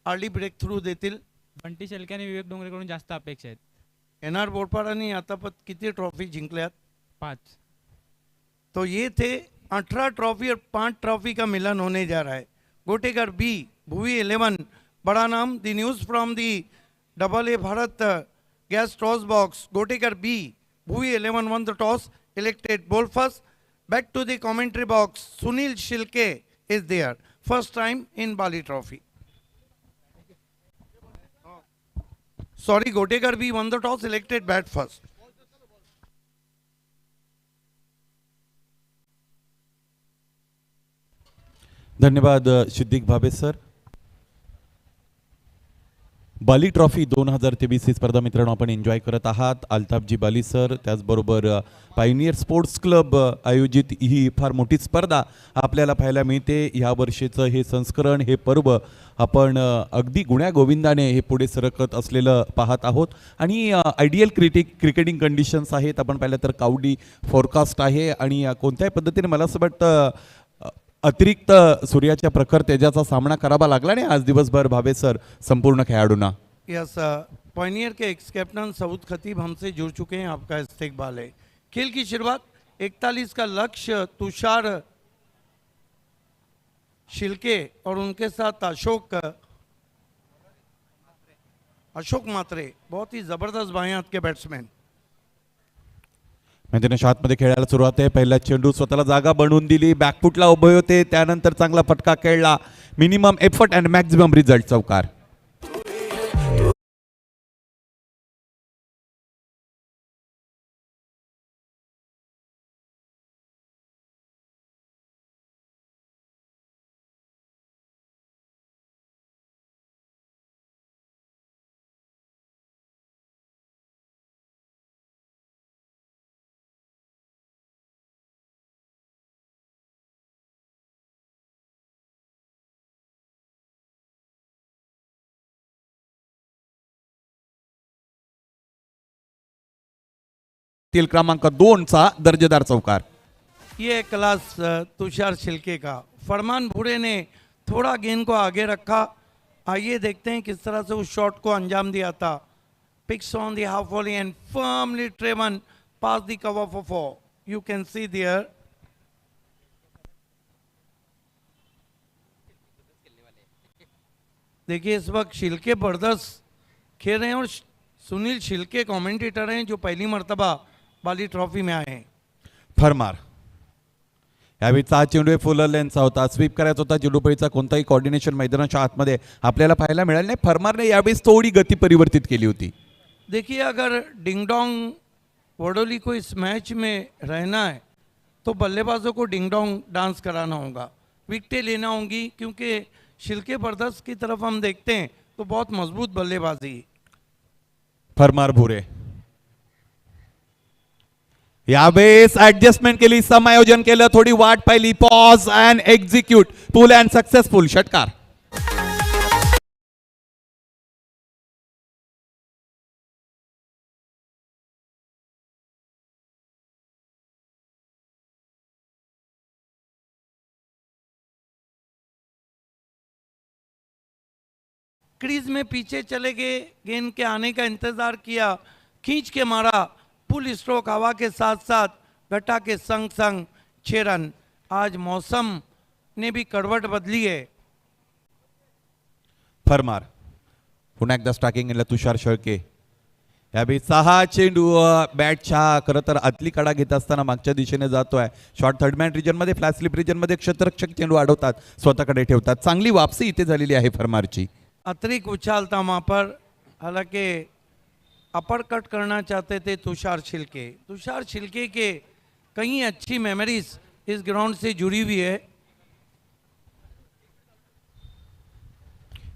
अर्ली ब्रेक थ्रू देतील? बंटी शेळके आणि विवेक डोंगरेकडून जास्त अपेक्षा आहेत। एनआर बोरपाडांनी आतापर्यंत किती ट्रॉफी जिंकल्यात? 5। तो ये थे 18 ट्रॉफी और 5 ट्रॉफी का मिलन होने जा रहा है। गोटेकर बी भूवी 11, बड़ा नाम। The news from the double A Bharat gas toss box, Gotekar बी Bhuvi 11 won the toss, elected ball first. Back to the commentary box, Sunil Shilke is there, first time in Bali Trophy. Sorry, Gotekar B won the toss, elected bat first. धन्यवाद Siddique भाबे sir. बाली trophy 2023 ही स्पर्धा मित्रांनो आपण enjoy करत आहात। अल्ताफजी बाली sir, त्याचबरोबर Pioneer sports club आयोजित ही फार मोठी स्पर्धा आपल्याला पाहायला मिळते। ह्या वर्षीचं हे संस्करण, हे पर्व आपण अगदी गुण्यागोविंदाने हे पुढे सरकत असलेलं पाहत आहोत। आणि आयडियल क्रिकेटिंग कंडिशन्स आहेत। आपण पाहिलं तर काउडी फोरकास्ट आहे आणि कोणत्याही पद्धतीने मला असं वाटतं अतिरिक्त सूर्याच्या प्रखर तेजाचा सामना करावा लागला नाही आज दिवसभर भावे सर संपूर्ण खेळाडूंना। यस, पॉइनियर के एक्स कैप्टन सऊद खतीब हमसे जुड़ चुके हैं, आपका इस्तेकबाल है। खेल की शुरुआत 41 का लक्ष्य तुषार शिल्के और उनके साथ अशोक मात्रे, बहुत ही जबरदस्त बाएं हाथ के बैट्समैन। मैदानाच्या शॉटमध्ये खेळायला सुरुवात आहे। पहिला चेंडू स्वतःला जागा बनवून दिली, बॅकफुटला उभे होते, त्यानंतर चांगला फटका खेळला। Minimum effort and maximum result चौकार। जिंकतील क्रमांक 2चा दर्जेदार चौकार. ये क्लास तुषार छिलके का. फरमान भूरे ने थोड़ा गेंद को आगे रखा. आइए देखते हैं किस तरह से उस शॉट को अंजाम दिया था. Picks on the half volley and firmly driven past the cover for 4. You can see there. देखिए इस वक्त शिल्के ब्रदर्स खेल रहे हैं और सुनील शिल्के कमेंटेटर हैं जो पहली मर्तबा बाली ट्रॉफी में आए हैं. फरमार. यावेळीचा हा चेंडू फुलर लेनचा होता. स्वीप करायचा होता. चेंडूपळीचा कोणताही कोऑर्डिनेशन मैदानाच्या आतमध्ये आपल्याला पाहायला मिळालं नाही. फरमारने यावेळी थोडी गती परिवर्तित केली होती. देखिए अगर डिंगडोंग वडोली को इस मैच में रहना है तो बल्लेबाजों को डिंगडोंग डांस कराना होगा, विकेटें लेना होंगी, क्योंकि शिल्के ब्रदर्स की तरफ हम देखते हैं तो बहुत मजबूत बल्लेबाजी. फरमार भुरे. यावेळेस ऍडजस्टमेंट केली, समायोजन केलं, थोडी वाट पाहिली, pause and execute, full and successful षटकार. क्रीज में पीछे चले गए, गेंद के आने का इंतजार किया, खींच के मारा, पुल स्ट्रोक हवा के साथ साथ घटा के संग संग 6 रन. आज मौसम ने भी करवट बदली है. फरमार. पुन्हा एकदा स्ट्रायकिंग केलं तुषार शेळके. यावेळी 6 चेंडू बॅटच्या खरं तर आतली कडा घेत असताना मागच्या दिशेने जातोय. शॉर्ट थर्ड मॅन रिजन मध्ये, फ्लॅट स्लिप रिजन मध्ये क्षेत्ररक्षक चेंडू अडवतात, स्वतःकडे ठेवतात. चांगली वापसी इथे झालेली आहे फरमारची. अतिरिक्त उछाल था वहाँ पर, हालांकि अपर कट करना चाहते थे तुषार छिलके. तुषार छिलके के कई अच्छी मेमोरीज इस ग्राउंड से जुड़ी हुई है.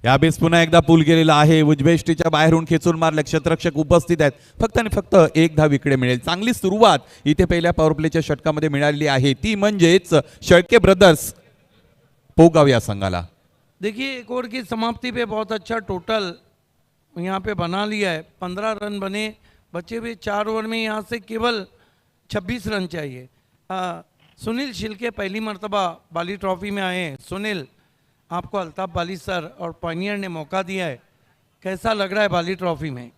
यावेळेस पुन्हा एकदा पूल गेलेला आहे. उजवेष्टीच्या बाहेरून खेचून मारले, क्षेत्ररक्षक उपस्थित आहेत. फक्त आणि फक्त एक धाव इकडे मिळेल. चांगली सुरुवात इथे पहिल्या पॉवर प्लेच्या षटकामध्ये मिळालेली आहे, ती म्हणजेच शेळके ब्रदर्स पोगाव या संघाला. देखिए एक ओवर की समाप्ति पे बहुत अच्छा टोटल यहाँ पे बना लिया है. 15 रन बने, बचे हुए 4 ओवर में यहाँ से केवल 26 रन चाहिए. सुनील शिल्के पहली मर्तबा बाली ट्रॉफी में आए हैं. सुनील, आपको अल्ताफ बाली सर और पायनियर ने मौका दिया है, कैसा लग रहा है बाली ट्रॉफी में?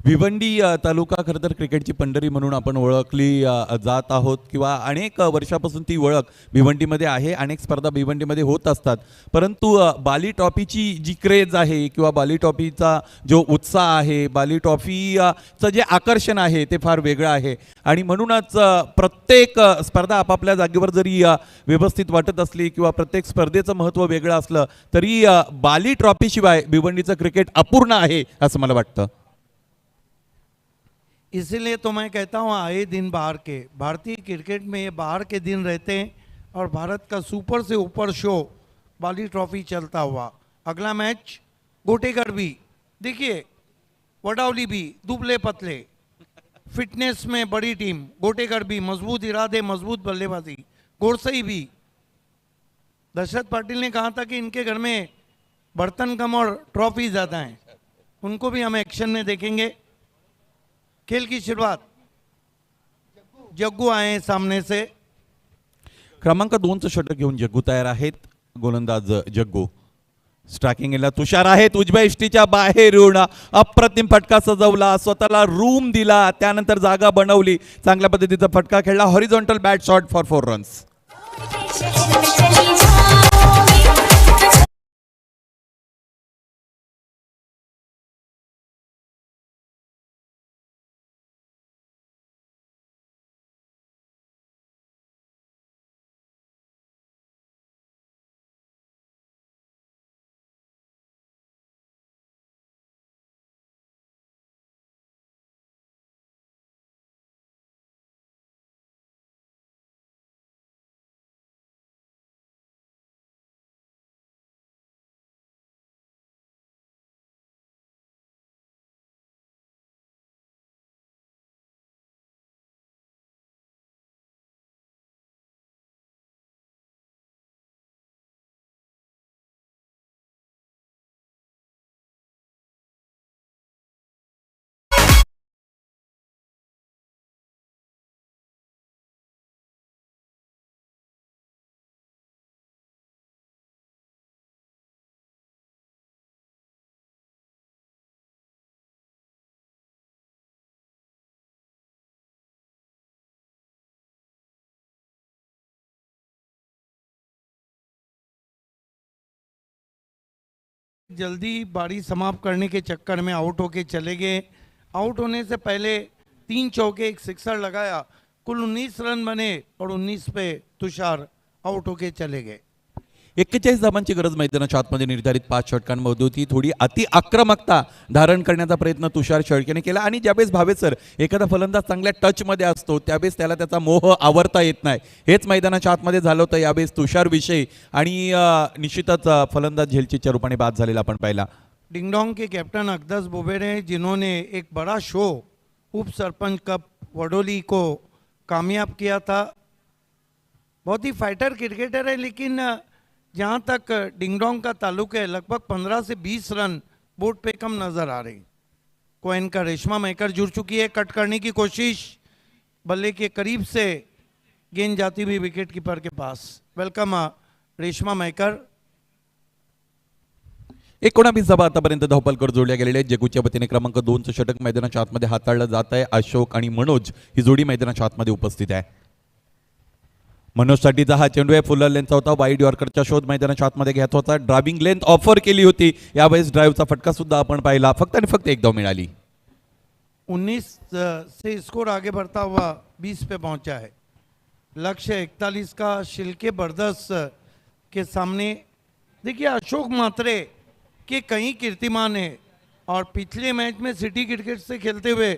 भिवंडी तालुका खरं तर क्रिकेटची पंढरी म्हणून आपण ओळखली जात आहोत, किंवा अनेक वर्षापासून ती ओळख भिवंडीमध्ये आहे. अनेक स्पर्धा भिवंडीमध्ये होत असतात, परंतु बाली ट्रॉफीची जी क्रेज आहे किंवा बाली ट्रॉफीचा जो उत्साह आहे, बाली ट्रॉफीचं जे आकर्षण आहे ते फार वेगळं आहे. आणि म्हणूनच प्रत्येक स्पर्धा आपापल्या जागेवर जरी व्यवस्थित वाटत असली किंवा प्रत्येक स्पर्धेचं महत्त्व वेगळं असलं तरी बाली ट्रॉफीशिवाय भिवंडीचं क्रिकेट अपूर्ण आहे असं मला वाटतं. इसीलिए तो मैं कहता हूँ आए दिन बाहर के, भारतीय क्रिकेट में ये बाहर के दिन रहते हैं और भारत का सुपर से ऊपर शो बाली ट्रॉफी चलता हुआ. अगला मैच गोटेगढ़ भी, देखिए वडावली भी दुबले पतले, फिटनेस में बड़ी टीम. गोटेगढ़ भी मजबूत इरादे, मजबूत बल्लेबाजी. गोरसई भी, दशरथ पाटिल ने कहा था कि इनके घर में बर्तन कम और ट्रॉफी ज़्यादा हैं, उनको भी हम एक्शन में देखेंगे. खेल की शुरुआत, जग्गू आए हैं सामने से. क्रमांक 2चं षटक घेऊन जग्गू तयार आहेत. गोलंदाज जग्गू. स्ट्रायकिंगला तुषार आहेत. उजव्या इष्टीच्या बाहेरून अप्रतिम फटका सजवला, स्वतःला रूम दिला, त्यानंतर जागा बनवली, चांगल्या पद्धतीचा फटका खेळला. Horizontal bat shot for 4 runs. जल्दी बारी समाप्त करने के चक्कर में आउट होके चले गए। आउट होने से पहले 3 चौके एक सिक्सर लगाया, कुल 19 रन बने और 19 पे तुषार आउट होके चले गए। 41 धावांची गरज मैदानाच्या आतमध्ये निर्धारित 5 षटकांमध्ये होती. थोडी अति आक्रमकता धारण करण्याचा प्रयत्न तुषार शेळकेने केला आणि ज्यावेळेस भावेसर एखादा फलंदाज चांगल्या टचमध्ये असतो त्यावेळेस त्याला त्याचा मोह आवरता येत नाही. हेच मैदानाच्या आतमध्ये झालं होतं यावेळेस तुषार विषयी आणि निश्चितच फलंदाज झेलचीच्या रूपाने बाद झालेला आपण पाहिला. डिंगडोंग के कैप्टन अकदस बुबेरे जिन्होंने एक बड़ा शो उप सरपंच कप वडोली को कामयाब किया था। बहुत ही फाइटर क्रिकेटर है, लेकिन जहाँ तक डिंगडोंग का ताल्लुक है लगभग 15 से 20 रन बोर्ड पे कम नजर आ रही। कोएन का रेशमा मैकर जुड़ चुकी है, कट करने की कोशिश, बल्ले के करीब से गेंद जाती हुई विकेट कीपर के पास। वेलकम रेशमा मैकर। 19 धावा आतापर्यंत धावपलकर जोडल्या गेलेल्या आहेत. जगूच्या वतीने क्रमांक 2चं षटक मैदानाच्या आतमध्ये हाताळलं जात आहे. अशोक आणि मनोज ही जोडी मैदानाच्या आतमध्ये उपस्थित आहे. मनोजसाठीचा हा चेंडू आहे, फुल लेंथचा होता, वाईड यॉर्करचा शोध मैदानाच्या आतमध्ये घ्यायचा होता. ड्रायव्हिंग लेंथ ऑफर केली होती, यावेळेस ड्राईव्हचा फटका सुद्धा आपण पाहिला. फक्त आणि फक्त एक धाव मिळाली. 19 से स्कोर आगे बढ़ता हुआ 20 पे पहुंचा है। लक्ष्य 41 का शिल्के बरदस के सामने। देखिए अशोक मात्रे के कई कीर्तिमान है और पिछले मैच में सिटी क्रिकेट से खेलते हुए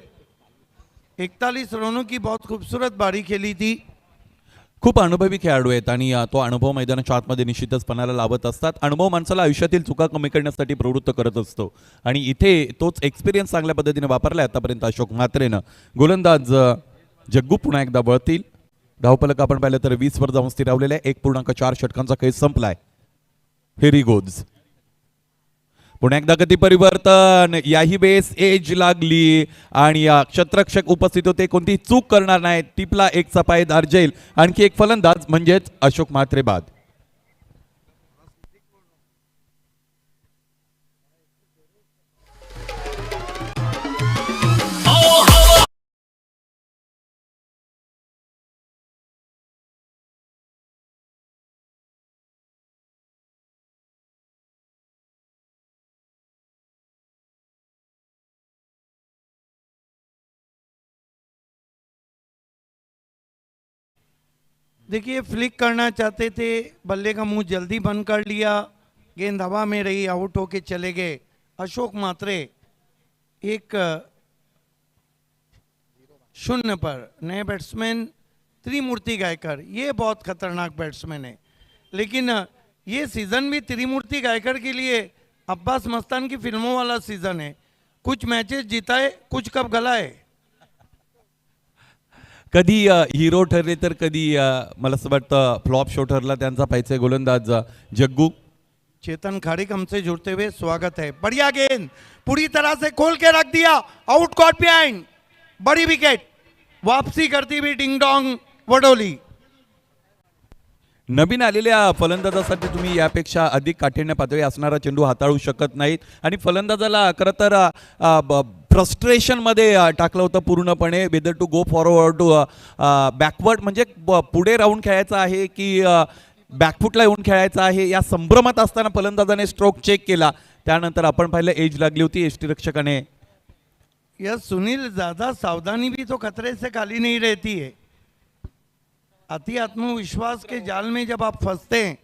41 रनों की बहुत खूबसूरत बारी खेली थी। खूप अनुभवी खेळाडू आहेत आणि तो अनुभव मैदानाच्या आतमध्ये निश्चितच पणाला लावत असतात. अनुभव माणसाला आयुष्यातील चुका कमी करण्यासाठी प्रवृत्त करत असतो आणि इथे तोच एक्सपिरियन्स चांगल्या पद्धतीने वापरलाय आतापर्यंत अशोक म्हात्रेनं. गोलंदाज जग्गू पुन्हा एकदा बळतील. धावफलक आपण पाहिलं तर 20 वर जाऊन स्थिरावलेला आहे. 1.4 षटकांचा खेळ संपलाय. हेरी गोज पुन्हा एकदा गती परिवर्तन, याही बेस एज लागली आणि क्षेत्ररक्षक उपस्थित होते, कोणती चूक करणार नाही. टिपला एक पायदार जेल. आणखी एक फलंदाज म्हणजेच अशोक म्हात्रे बाद. देखिए फ्लिक करना चाहते थे, बल्ले का मुंह जल्दी बंद कर लिया, गेंद हवा में रही, आउट होके चले गए अशोक मात्रे। 1-0 पर नए बैट्समैन त्रिमूर्ति गायकर, ये बहुत खतरनाक बैट्समैन है, लेकिन ये सीज़न भी त्रिमूर्ति गायकर के लिए अब्बास मस्तान की फिल्मों वाला सीज़न है। कुछ मैचेस जिताए, कुछ कप गलाए। कधी हिरो ठरले तर कधी मला असं वाटतं फ्लॉप शो ठरला त्यांचा. पाहिजे गोलंदाज जग्गू. चेतन खाड़िक हमसे जुड़ते हुए स्वागत है। बढ़िया गेंद पूरी तरह से खोल के रख दिया, आउट कॉट बिहाइंड, बड़ी विकेट, वापसी करती हुई डिंगडोंग वडोली। नवीन आलेल्या फलंदाजासाठी तुम्ही यापेक्षा अधिक काठिण्य पातळी असणारा चेंडू हाताळू शकत नाहीत आणि फलंदाजाला खरं तर फ्रस्ट्रेशनमध्ये टाकलं होतं पूर्णपणे. Whether to go forward to backward, म्हणजे पुढे राहून खेळायचं आहे की बॅकफुटला येऊन खेळायचं आहे, या संभ्रमात असताना फलंदाजाने स्ट्रोक चेक केला. त्यानंतर आपण पाहिलं एज लागली होती यष्टीरक्षकाने. यह सुनील, ज्यादा सावधानी भी तो खतरे से खाली नहीं रहती है। अति आत्मविश्वास के जाल में जब आप फंसते हैं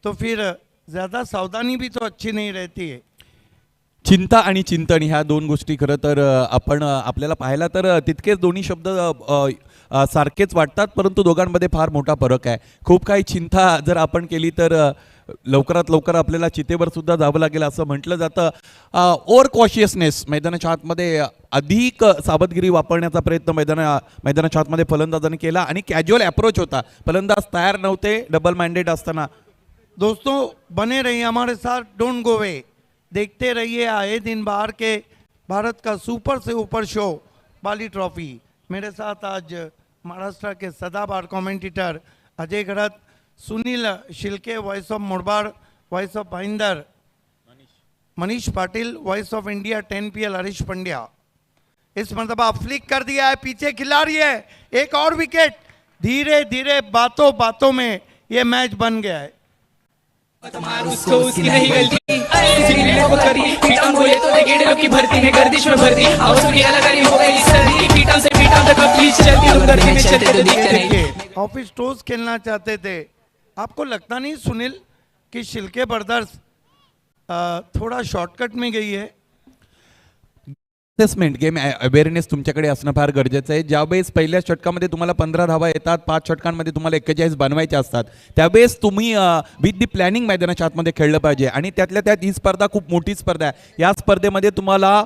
तो फिर ज्यादा सावधानी भी तो अच्छी नहीं रहती है। चिंता आणि चिंतन ह्या दोन गोष्टी खरं तर आपण आपल्याला पाहायला तर तितकेच दोन्ही शब्द सारखेच वाटतात, परंतु दोघांमध्ये फार मोठा फरक आहे. खूप काही चिंता जर आपण केली तर लवकरात लवकर आपल्याला चितेवर सुद्धा जावं लागेल असं म्हटलं जातं. ओव्हर कॉशियसनेस, मैदानाच्या आतमध्ये अधिक सावधगिरी वापरण्याचा प्रयत्न मैदानाच्या आतमध्ये फलंदाजाने केला आणि कॅज्युअल अप्रोच होता. फलंदाज तयार नव्हते डबल मॅन्डेट असताना. दोस्तों बने रहिए हमारे साथ, डोंट गो अवे, देखते रहिए आए दिन बाहर के भारत का सुपर से ऊपर शो बाली ट्रॉफी। मेरे साथ आज महाराष्ट्र के सदाबहार commentator Ajay Gadhat, Sunil Shilke voice of Murbad, voice of Bhayander Manish Patil, voice of India 10PL Harish Pandya. इस मरतबा फ्लिक कर दिया है, पीछे खिलाड़ी है, एक और विकेट। धीरे धीरे बातों बातों में ये मैच बन गया है। मार उसको उसकी नहीं गलती किसी ने वो करी पीटा बोले तो गेड़े की भर्ती में गर्दिश में भर्ती आवाज़ की कलाकारी हो गई सर्दी पीटा से पीटा तक प्लीज चलती तुम गर्दी में चलते तो दिखते नहीं ऑफिस टोज खेलना चाहते थे। आपको लगता नहीं सुनील कि शिल्के ब्रदर्स थोड़ा शॉर्टकट में गई है? असेसमेंट गेम अवेअरनेस तुमच्याकडे असणं फार गरजेचं आहे. ज्यावेळेस पहिल्या षटकामध्ये तुम्हाला 15 धावा येतात, 5 षटकांमध्ये तुम्हाला 41 बनवायचे असतात, त्यावेळेस तुम्ही विथ दी प्लॅनिंग मैदानाच्या आतमध्ये खेळलं पाहिजे. आणि त्यातल्या त्यात ही स्पर्धा खूप मोठी स्पर्धा आहे. या स्पर्धेमध्ये तुम्हाला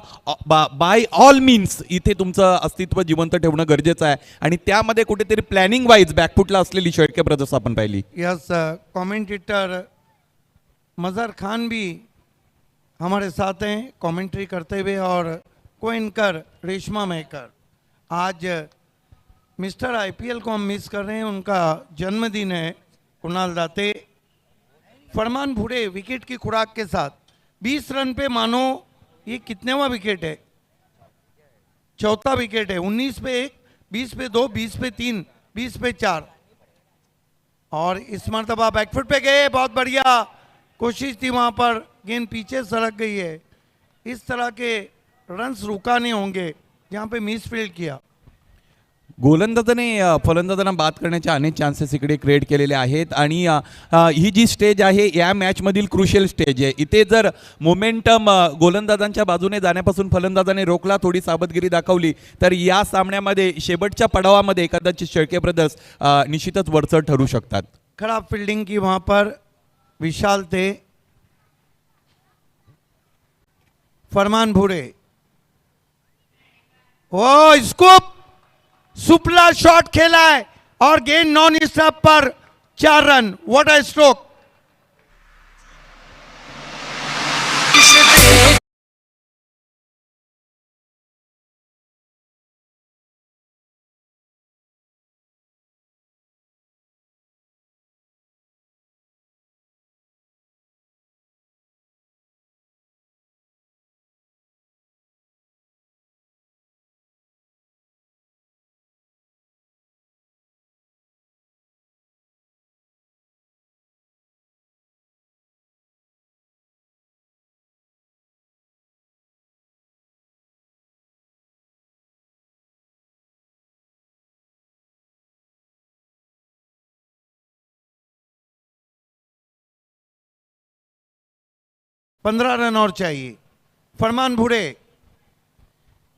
बाय ऑल मीन्स इथे तुमचं अस्तित्व जिवंत ठेवणं गरजेचं आहे. आणि त्यामध्ये कुठेतरी प्लॅनिंग वाईज बॅकफुटला असलेली शेळके ब्रदर्स आपण पाहिली. यस, कमेंटेटर मज़हर खान भी हमारे साथ हैं कमेंट्री करते हुए, और को एंकर रेशमा मेकर. आज मिस्टर आईपीएल को हम मिस कर रहे हैं, उनका जन्मदिन है. कुणाल दाते, फरमान भूरे विकेट की खुराक के साथ 20 रन पे, मानो ये कितनेवा विकेट है? चौथा विकेट है. 19 पे 1, 20 पे 2, 20 पे 3, 20 पे 4, और इस मरतबा बैकफुट पे गए. बहुत बढ़िया कोशिश थी, वहाँ पर गेंद पीछे सरक गई है. इस तरह के रन्स रुकाने होंगे जहाँ पे मिसफील्ड किया. गोलंदाजाने फलंदाजांना बाद करण्याचे अनेक चान्सेस इकडे क्रिएट केलेले आहेत. आणि ही जी स्टेज आहे या मॅचमधील क्रुशियल स्टेज आहे. इथे जर मोमेंटम गोलंदाजांच्या बाजूने जाण्यापासून फलंदाजाने रोखला, थोडी सावधगिरी दाखवली, तर या सामन्यामध्ये शेवटच्या पडावामध्ये कदाचित शेळके ब्रदर्स निश्चितच वरचढ ठरू शकतात. खराब फील्डिंग की वहाँ पर विशाल थे. फरमान भूरे, ओ स्कूप सुपला शॉट खेला है और गेंद नॉन स्टॉप पर 4 रन. What a stroke. पंद्रह रन और चाहिए. फरमान भूरे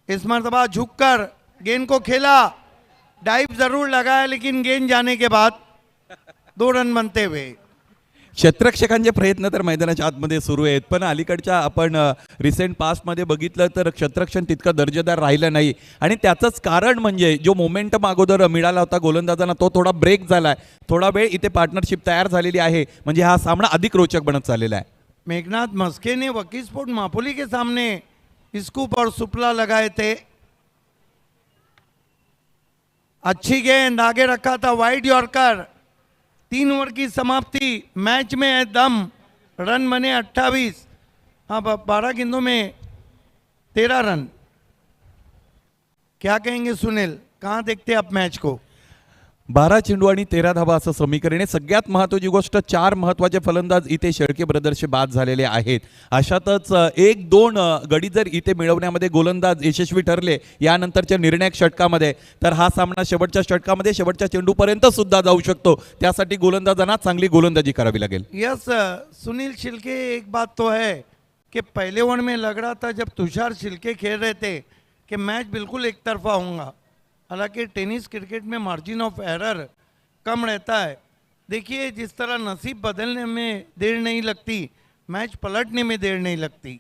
इस मरतबा झुककर गेंद को खेला, डाइव जरूर लगाया, लेकिन गेंद जाने के बाद 2 रन बनते हुए. क्षेत्ररक्षकांचे प्रयत्न तर मैदानाच्या आतमध्ये सुरू आहेत, पण अलीकडच्या आपण रिसेंट पास्टमध्ये बघितलं तर क्षेत्ररक्षण तितकं दर्जेदार राहिलं नाही. आणि त्याचंच कारण म्हणजे जो मोमेंटम अगोदर मिळाला होता गोलंदाजांना, तो थोडा ब्रेक झाला आहे. थोडा वेळ इथे पार्टनरशिप तयार झालेली आहे, म्हणजे हा सामना अधिक रोचक बनत चाललेला आहे. मेघनाथ मस्के ने वकील स्पोर्ट मापोली के सामने स्कूप और सुपला लगाए थे. अच्छी गेंद आगे रखा था, वाइड यॉर्कर. 3 ओवर की समाप्ति, मैच में है दम. रन बने 28. अब 12 गेंदों में 13 रन. क्या कहेंगे सुनील, कहाँ देखते आप मैच को? 12 चेंडू आणि 13 धावा असं समीकरण आहे. सगळ्यात महत्त्वाची गोष्ट, 4 महत्त्वाचे फलंदाज इथे शेळके ब्रदर्सचे बाद झालेले आहेत. अशातच 1-2 गडी जर इथे मिळवण्यामध्ये गोलंदाज यशस्वी ठरले यानंतरच्या निर्णायक षटकामध्ये, तर हा सामना शेवटच्या षटकामध्ये शेवटच्या चेंडूपर्यंत सुद्धा जाऊ शकतो. त्यासाठी गोलंदाजांना चांगली गोलंदाजी करावी लागेल. यस सुनील शिल्के, एक बात तो है कि पहले ओवर में लग रहा था जब तुषार शिल्के खेल रहे थे कि मैच बिल्कुल एक तरफा होगा. हालांकि टेनिस क्रिकेट में मार्जिन ऑफ एरर कम रहता है. देखिए जिस तरह नसीब बदलने में देर नहीं लगती, मैच पलटने में देर नहीं लगती.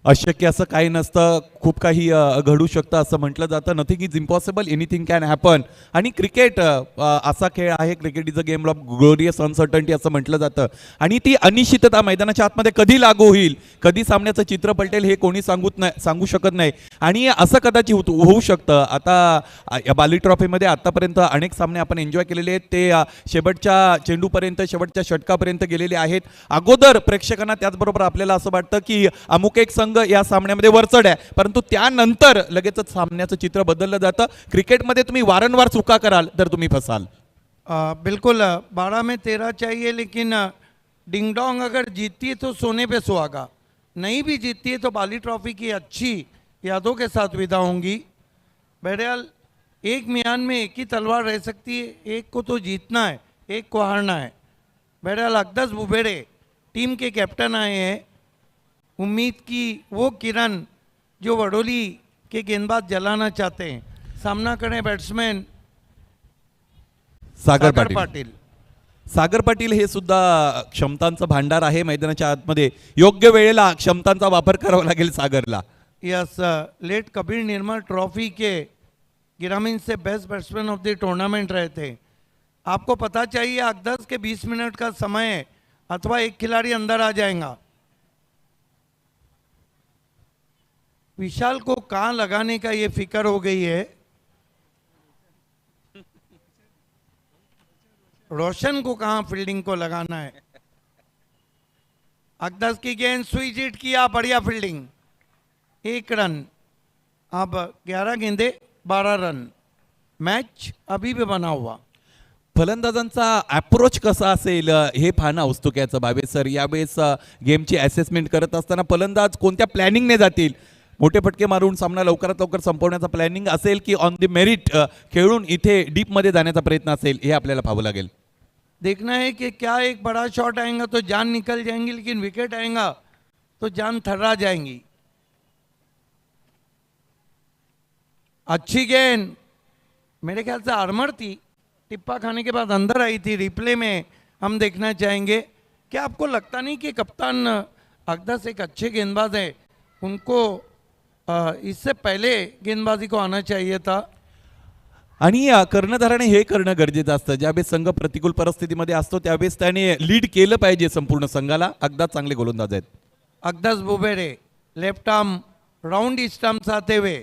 अशक्य असं काही नसतं, खूप काही घडू शकतं असं म्हटलं जातं. Nothing is impossible, anything can happen. आणि क्रिकेट असा खेळ आहे, cricket is a game of glorious uncertainty असं म्हटलं जातं. आणि ती अनिश्चितता मैदानाच्या आतमध्ये कधी लागू होईल, कधी सामन्याचं चित्र पलटेल हे कोणी सांगू शकत नाही. आणि असं कदाचित होऊ शकतं. आता या बाली ट्रॉफीमध्ये आतापर्यंत अनेक सामने आपण एन्जॉय केलेले आहेत, ते शेवटच्या चेंडूपर्यंत शेवटच्या षटकापर्यंत गेलेले आहेत. अगोदर प्रेक्षकांना त्याचबरोबर आपल्याला असं वाटतं की अमुक एक संघ या सामन्यामध्ये वरचढ आहे, परंतु त्यानंतर लगेचच सामन्याचं चित्र बदललं जातं. क्रिकेटमध्ये तुम्ही वारंवार चुका कराल तर तुम्ही फसाल. बिल्कुल 12 में 13 चाहिए, लेकिन डिंग डोंग अगर जीतती है तो सोने पे सुहागा, नहीं भी जीतती है तो बाली ट्रॉफी की अच्छी यादों के साथ विदा होंगी। बहरहाल एक म्यान में एक ही तलवार रह सकती है, एक को तो जीतना है, एक को हारना है। बहरहाल अकदस बुबेरे टीम के कैप्टन आए हैं। उम्मीद की वो किरण जो वडोली के गेंदबाज जलाना चाहते हैं, सामना करें बैट्समैन सागर सागर पाटील. पाटील। सागर पाटील हे सुद्धा क्षमतांचं भांडार आहे. मैदानाच्या आतमध्ये योग्य वेळेला क्षमतांचा वापर करावा लागेल सागरला. यस, लेट कबीर निर्मल ट्रॉफी के ग्रामीण से best batsman of the tournament रहे थे। आपको पता चाहिए अकदस के 20 मिनट का समय है, अथवा एक खिलाड़ी अंदर आ जाएगा। विशाल को कहाँ लगाने का ये फिक्र हो गई है। रोशन को कहाँ फील्डिंग को लगाना है। अकदस की गेंद स्विच हिट किया, बढ़िया फील्डिंग, 1 रन। अब 11 गेंदे 12 रन, मैच अभी भी बना हुआ। फलंदाजांचा अप्रोच कसा असेल हे पाहणं औत्सुक्याचं बाबे सर. यावेळेस गेमची असेसमेंट करत असताना फलंदाज कोणत्या प्लॅनिंगने जातील, मोठे फटके मारून सामना लवकरात लवकर संपवण्याचा प्लॅनिंग असेल की ऑन द मेरिट खेळून इथे डीपमध्ये जाण्याचा प्रयत्न असेल, हे आपल्याला पाहावं लागेल. देखना है कि क्या एक बड़ा शॉट आएगा तो जान निकल जाएंगी, लेकिन विकेट आएगा तो जान थर्रा जाएंगी। अच्छी गेंद, मेरे ख्याल से आर्मर थी, टिप्पा खाने के बाद अंदर आई थी। रिप्ले में हम देखना चाहेंगे। क्या आपको लगता नहीं कि कप्तान अकदस एक अच्छे गेंदबाज है, उनको इससे पहले गेंदबाजी को आना चाहिए था। आणि कर्णधाराने हे करणं गरजेचं असतं. ज्यावेळेस संघ प्रतिकूल परिस्थितीमध्ये असतो त्यावेळेस त्याने लीड केलं पाहिजे संपूर्ण संघाला. अगदा चांगले गोलंदाज आहेत. अकदस बुबेरे लेफ्ट आर्म राउंड स्टंप आते हुए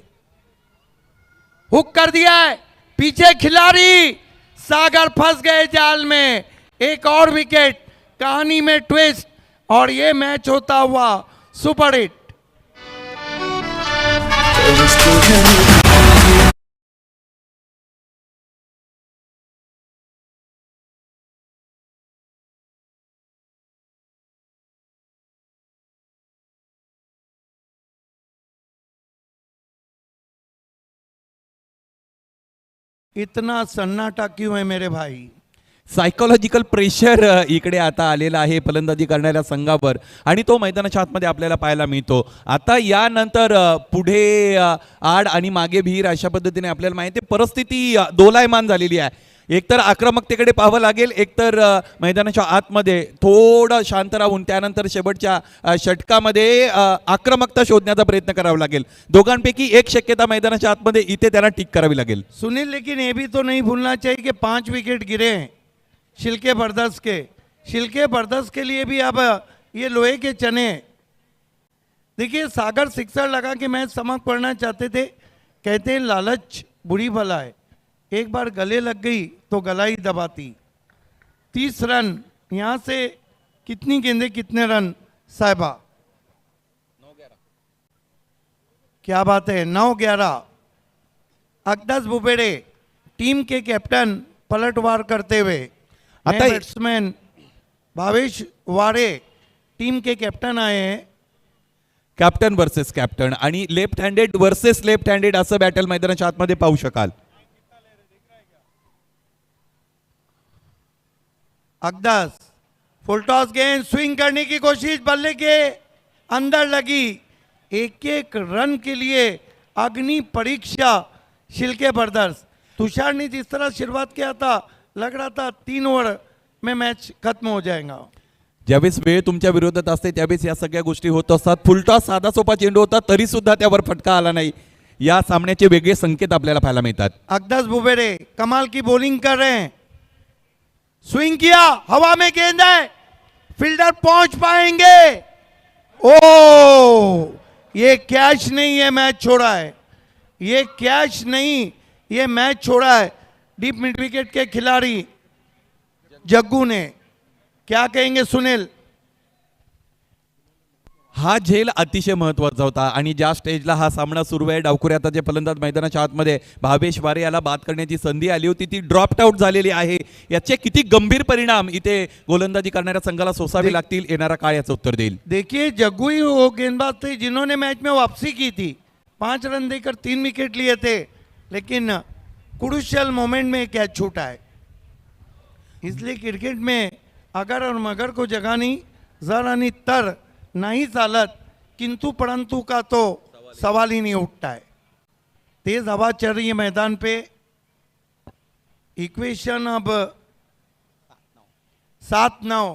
हुक कर दिया है, पीछे खिलाड़ी, सागर फंस गए जाल में। एक और विकेट, कहानी में ट्विस्ट, और ये मैच होता हुआ सुपर हिट। इतना सन्नाटा क्यों है मेरे भाई। सायकोलॉजिकल प्रेशर इकडे आता आलेला आहे फलंदाजी करणाऱ्या संघावर आणि तो मैदानाच्या आतमध्ये आपल्याला पाहायला मिळतो. आता यानंतर पुढे आड आणि मागे भीर अशा पद्धतीने आपल्याला माहिती आहे परिस्थिती दोलायमान झालेली आहे. एकतर आक्रमकतेकडे पाहावं लागेल, एकतर मैदानाच्या आतमध्ये थोडं शांत राहून त्यानंतर शेवटच्या षटकामध्ये आक्रमकता शोधण्याचा प्रयत्न करावा लागेल. दोघांपैकी एक शक्यता मैदानाच्या आतमध्ये इथे त्यांना टिक करावी लागेल. सुनील, लेकिन ये भी तो नहीं भूलना चाहिए कि 5 विकेट गिरे हैं शिल्के बर्दस के। शिल्के बर्दस के लिए भी अब ये लोहे के चने। देखिए, सागर सिक्सर लगा के मैच समाप्त करना चाहते थे। कहते हैं लालच बुरी भला है, एक बार गले लग गई तो गला ही दबाती। 30 रन, यहाँ से कितनी गेंदे कितने रन साहिबा? 9-11। क्या बात है, 9-11। अकदस बुबेरे टीम के कैप्टन पलटवार करते हुए। आता बैट्समैन भावेश वारे टीम के कैप्टन आए हैं। कॅप्टन वर्सेस कॅप्टन आणि left handed versus left handed असं बॅटल मैदानाच्या आतमध्ये पाहू शकाल. अकदस फुल टॉस गेंद, स्विंग करने की कोशिश, बल्ले के अंदर लगी। एक एक रन के लिए अग्नि परीक्षा शिल्के ब्रदर्स। तुषार ने जिस तरह शुरुआत किया था, लग रहा था 3 ओवर में मैच खत्म हो जाएगा। ज्यावेळेस वेळ तुमच्या विरोधात असते त्यावेळेस या सगळ्या गोष्टी होत असतात. फुलटॉस साधा सोपा चेंडू होता तरी सुद्धा त्यावर फटका आला नाही. या सामन्याचे वेगळे संकेत आपल्याला पाहायला मिळतात. अकदस बुबेरे कमाल की बॉलिंग कर रहे हैं। स्विंग किया, हवा में गेंद है, फील्डर पहुंच पाएंगे। ओ, ये कैच नहीं है, मैच छोड़ा है। ये कैच नहीं, ये मैच छोड़ा है। डीप मिड विकेट के खिलाड़ी जग्गू ने। क्या कहेंगे सुनील? हा झेल अतिशय महत्त्वाचा होता आणि ज्या स्टेजला हा सामना सुरू आहे, डावखुरे आता जे फलंदाज मैदानाच्या आतमध्ये भावेश वारे याला बाद करण्याची संधी आली होती ती ड्रॉप्ड आउट झालेली आहे. याचे किती गंभीर परिणाम इथे गोलंदाजी करणाऱ्या संघाला सोसावे लागतील, येणारा काळ याचं उत्तर देईल. देखिए जग्गू ही वो गेंदबाज थे जिन्होंने मैच में वापसी की थी, 5 रन देकर 3 विकेट लिए थे, लेकिन क्रूशियल मोमेंट में कैच छूटा है. इसलिए क्रिकेट में अगर और मगर को जगानी जर आणि तर नहीं चालत, किंतु परंतु का तो सवाल ही नहीं उठता है. तेज हवा चल रही है मैदान पे. इक्वेशन अब 7-9,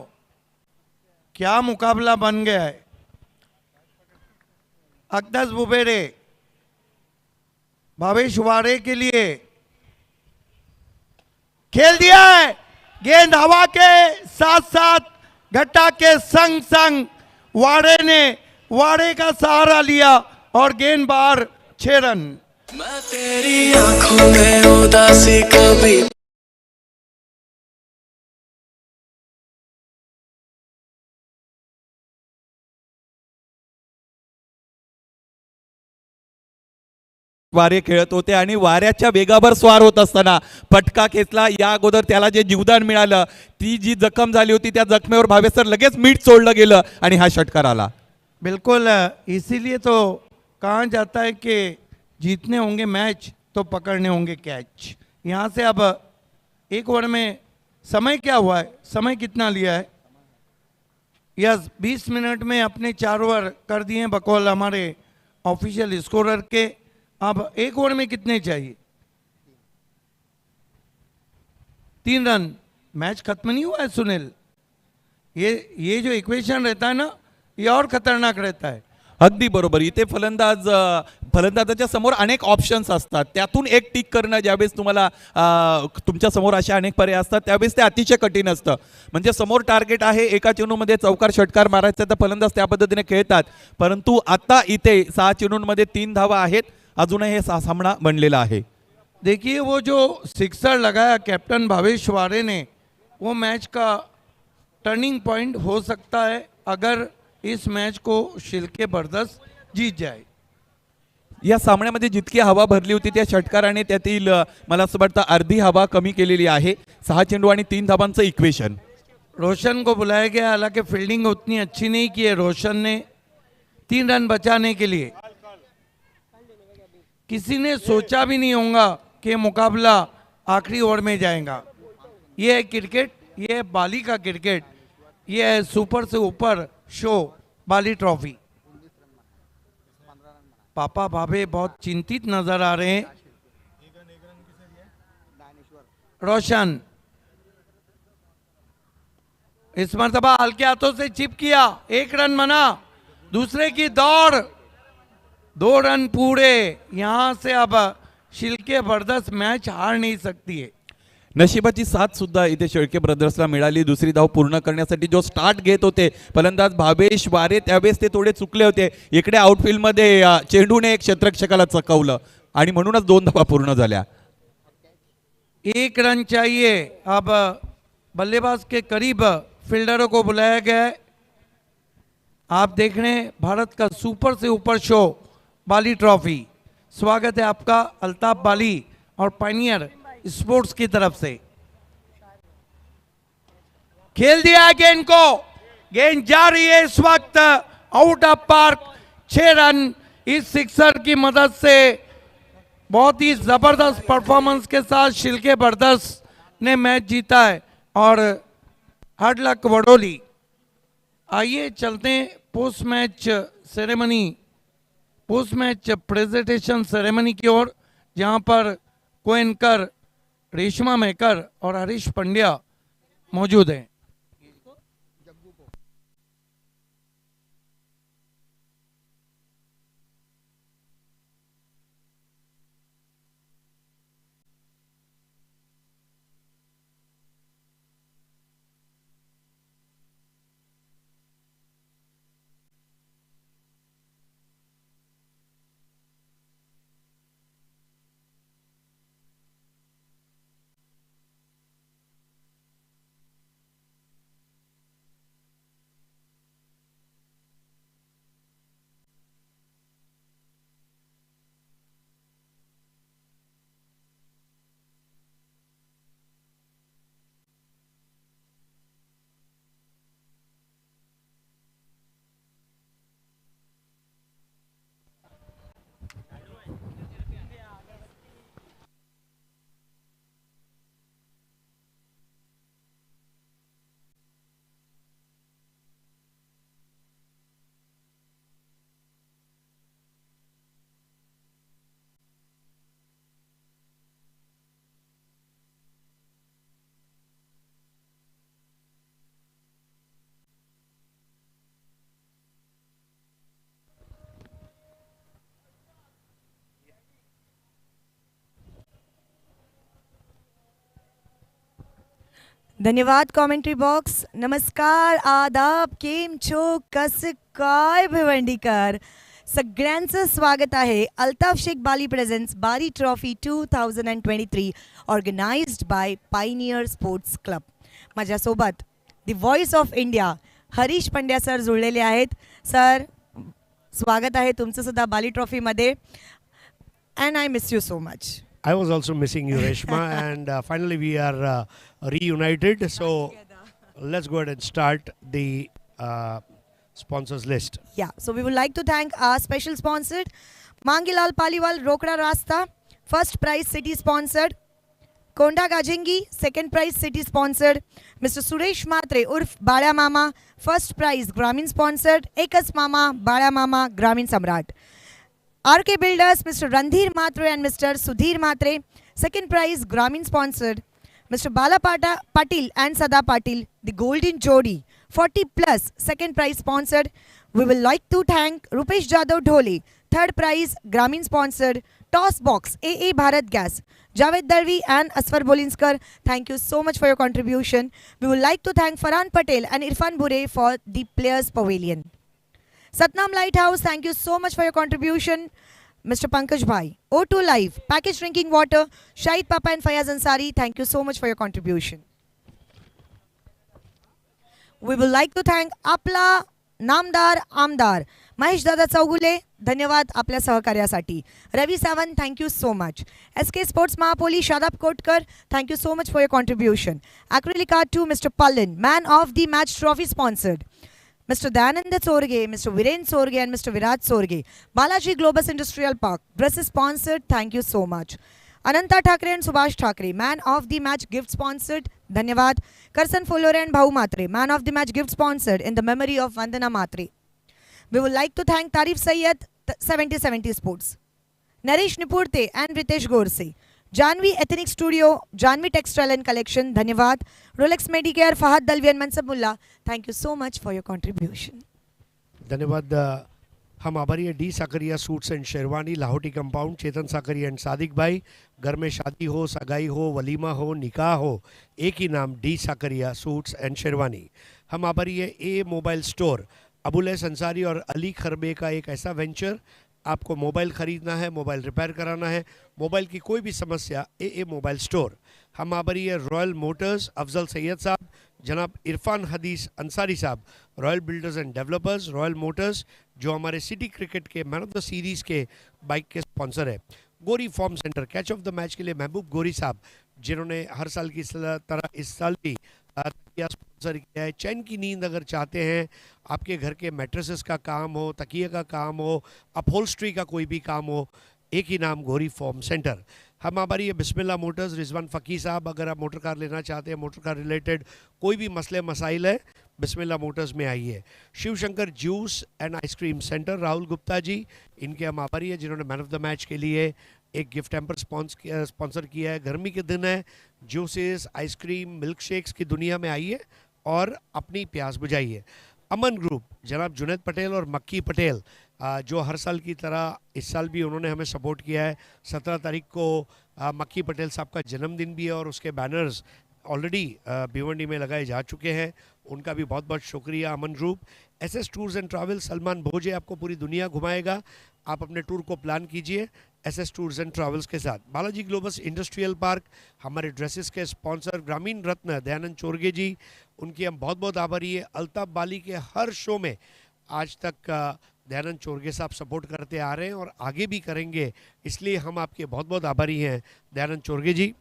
क्या मुकाबला बन गया है. अक्दस बुबेरे भावेश वारे के लिए खेल दिया है. गेंद हवा के साथ साथ घट्टा के संग संग वारे ने वारे का सहारा लिया और गेंद बाहर 6 रन. मैं तेरी आंखों में उदासी कभी वारे खेळत होते आणि वाऱ्याच्या वेगावर स्वार होत असताना फटका खेचला. या अगोदर त्याला जे जीवदान मिळालं, ती जी जखम झाली होती त्या जखमेवर भावेश सर लगेच मीठ सोडलं गेलं आणि हा षटकार आला. बिल्कुल, इसीलिए तो कहा जाता है कि जीतने होंगे मैच तो पकड़ने होंगे कैच. यहाँ से अब एक ओवर में समय क्या हुआ है, समय कितना लिया है. यस, 20 मिनट में अपने 4 ओवर कर दिए हैं बकौल हमारे ऑफिशियल स्कोरर के. अब एक ओवर में कितने चाहिए, 3 रन. मैच खत्म नहीं हुआ है सुनील. ये जो इक्वेशन रहता है ना, ये और खतरनाक रहता है. अगदी बरोबर. इथे फलंदाजाच्या समोर अनेक ऑप्शन्स असतात, त्यातून एक टिक करणं ज्यावेळेस तुम्हाला तुमच्या समोर अशा अनेक पर्याय असतात त्यावेळेस ते अतिशय कठीण असतं. म्हणजे समोर टार्गेट आहे, एका चेंडूमध्ये चौकार षटकार मारायचा तर फलंदाज त्या पद्धतीने खेळतात. परंतु आता इथे 6 चेंडूंमध्ये 3 धावा आहेत. अजूनही हे सामना बनलेला आहे. देखिए वो जो सिक्सर लगाया कैप्टन भावेश वारे ने, वो मैच का टर्निंग पॉइंट हो सकता है अगर इस मैच को शिल्के बर्दस जीत जाए. या सामन्यामध्ये जितकी हवा भरली होती त्या षटकाराने त्यातील मला असं वाटतं अर्धी हवा कमी केलेली आहे. 6 चेंडू आणि 3 धावांचं इक्वेशन. रोशन को बुलाया गया, हालांकि फील्डिंग उतनी अच्छी नहीं की है रोशन ने 3 रन बचाने के लिए. किसी ने सोचा भी नहीं होगा कि मुकाबला आखिरी ओवर में जाएगा. ये है क्रिकेट, ये है बाली का क्रिकेट, ये है सुपर से ऊपर शो बाली ट्रॉफी. पापा भाभे बहुत चिंतित नजर आ रहे हैं. रोशन इस मरतबा हल्के हाथों से चिप किया, 1 रन बना. दूसरे की दौड़, 2 रन पूरे. यहां से अब शिल्के बर्दस मैच हार नहीं सकती है. नशिबाची साथ सुद्धा इथे शेळके ब्रदर्सला मिळाली. दुसरी धाव पूर्ण करण्यासाठी जो स्टार्ट घेत होते फलंदाज भावेश वारे, त्यावेळेस ते थोडे चुकले होते. इकडे आउटफील्डमध्ये चेंडूने एक क्षेत्ररक्षकाला चकवलं आणि म्हणूनच 2 धावा पूर्ण झाल्या. 1 रन चाहिए. अब बल्लेबाज के करीब फील्डरों को बुलाया गया है. आप देख रहे हैं भारत का सुपर से ऊपर शो बाली ट्रॉफी. स्वागत है आपका अल्ताफ बाली और पायनियर स्पोर्ट्स की तरफ से. खेल दिया है गेंद को, गेंद जा रही है इस वक्त आउट ऑफ पार्क. 6 रन इस सिक्सर की मदद से. बहुत ही जबरदस्त परफॉर्मेंस के साथ शिल्के बर्दस ने मैच जीता है और हार्ड लक वडोली. आइए चलते हैं post match ceremony, post match presentation ceremony की ओर, जहां पर कोएनकर, रेशमा मेकर और हरीश पंड्या मौजूद हैं. धन्यवाद कॉमेंट्री बॉक्स. नमस्कार, आदाब, केम छो, कसं काय भिवंडीकर. सगळ्यांचं स्वागत आहे. Altaf Shaikh Bali presents Bari trophy 2023 organised by pioneer sports club. माझ्यासोबत the voice of India Harish Pandya sir जुळलेले आहेत. सर, स्वागत आहे तुमचं सुद्धा बाली ट्रॉफीमध्ये. And I miss you so much. I was also missing you, Reshma, and finally we are reunited. So let's go ahead and start the sponsors list. Yeah, so we would like to thank our special sponsored Mangilal Paliwal Rokda Rasta, first prize city sponsored. Konda Gajengi, second prize city sponsored. Mr. Suresh Matre Urf Bala Mama, first prize Gramin sponsored. Ekas Mama, Bala Mama, Gramin Samrat. RK Builders, Mr. Randhir Matre and Mr. Sudhir Matre, second prize Gramin sponsored. Mr. Bala Patil and Sada Patil, the Golden Jodi, 40 plus, second prize sponsored. We will like to thank Rupesh Jadhav Dhole, third prize Gramin sponsored. Toss Box, AA Bharat Gas, Javed Darvi and Asfar Bolinskar, thank you so much for your contribution. We would like to thank Farhan Patel and Irfan Bure for the Players Pavilion. Satnam Lighthouse, thank you so much for your contribution. Mr. Pankaj Bhai, O2 Live, Packaged Drinking Water, Shahid Papa and Fayaz Ansari, thank you so much for your contribution. We would like to thank आपला नामदार आमदार महेश दादा चौगुले, धन्यवाद आपल्या सहकार्यासाठी. Ravi Sawant, thank you so much. SK sports Mahapoli Shadab Kotkar, thank you so much for your contribution. Acrylic art to Mr. Pallin, man of the match trophy sponsored. Mr. Dayananda Sorge, Mr. Viren Sorge and Mr. Virat Sorge. Balaji Globus Industrial Park, dresses sponsored, thank you so much. Ananta Thakre and Subhash Thakre, man of the match gift sponsored, dhanyavad. Karsan Fulore and Bhau Matre, man of the match gift sponsored in the memory of Vandana Matre. We would like to thank Tarif Sayyed, 7070 Sports. Naresh Nipurte and Ritesh Gorse. Janvi Ethnic Studio, Janvi Textile and Collection, धन्यवाद. Rolex Medicare, Fahad Dalvi and Mansab Mullah, thank you so much for your contribution. धन्यवाद. हम आभारी है D Sakaria suits and sherwani, Lahoti compound, Chetan Sakaria and Sadiq भाई. घर में शादी हो, सगाई हो, वलीमा हो, निकाह हो, एक ही नाम D Sakaria suits and sherwani. हम आभारी है A mobile store, Abul Ansari और अली खरबे का एक ऐसा वेंचर. आपको मोबाइल ख़रीदना है, मोबाइल रिपेयर कराना है, मोबाइल की कोई भी समस्या, ए मोबाइल स्टोर. हम आभारी है रॉयल मोटर्स, अफजल सैयद साहब, जनाब इरफान हदीस अंसारी साहब, royal builders and developers, royal Motors, जो हमारे सिटी क्रिकेट के मैन ऑफ द सीरीज़ के बाइक के स्पॉन्सर है. Gori farm centre, catch of the match के लिए महबूब गोरी साहब, जिन्होंने हर साल की तरह इस साल भी स्पॉन्सर किया है. चैन की नींद अगर चाहते हैं, आपके घर के मैट्रेसेस का काम हो, तकिए का काम हो, अपहोल्स्ट्री का कोई भी काम हो, एक ही नाम गोरी फॉर्म सेंटर. हम हमारी ये बिस्मिल्लाह मोटर्स, रिजवान फ़की साहब, अगर आप मोटर कार लेना चाहते हैं, मोटर कार रिलेटेड कोई भी मसले मसाइल है, बिस्मिल्लाह मोटर्स में आइए. Shiv Shankar juice and ice cream centre, Rahul Gupta ji, इनके हम आभारी है जिन्होंने मैन ऑफ द मैच के लिए एक गिफ्ट हैम्पर स्पॉन्सर किया है. गर्मी के दिन है, जूसेस, आइसक्रीम, मिल्क शेक्स की दुनिया में आइए और अपनी प्यास बुझाइए. अमन ग्रुप, जनाब जुनैद पटेल और मक्की पटेल, जो हर साल की तरह इस साल भी उन्होंने हमें सपोर्ट किया है. 17 तारीख को मक्की पटेल साहब का जन्मदिन भी है और उसके बैनर्स ऑलरेडी भिवंडी में लगाए जा चुके हैं. उनका भी बहुत बहुत शुक्रिया Aman group. SS tours and travel, Salman Bhoje आपको पूरी दुनिया घुमाएगा. आप अपने टूर को प्लान कीजिए SS टूर्स एंड ट्रैवल्स के साथ. बालाजी ग्लोबस इंडस्ट्रियल पार्क, हमारे ड्रेसेस के स्पॉन्सर ग्रामीण रत्न दयानंद चोरगे जी, उनकी हम बहुत बहुत आभारी है. अल्ताफ बाली के हर शो में आज तक दयानंद चोरगे साहब सपोर्ट करते आ रहे हैं और आगे भी करेंगे, इसलिए हम आपके बहुत बहुत आभारी हैं दयानंद चोरगे जी.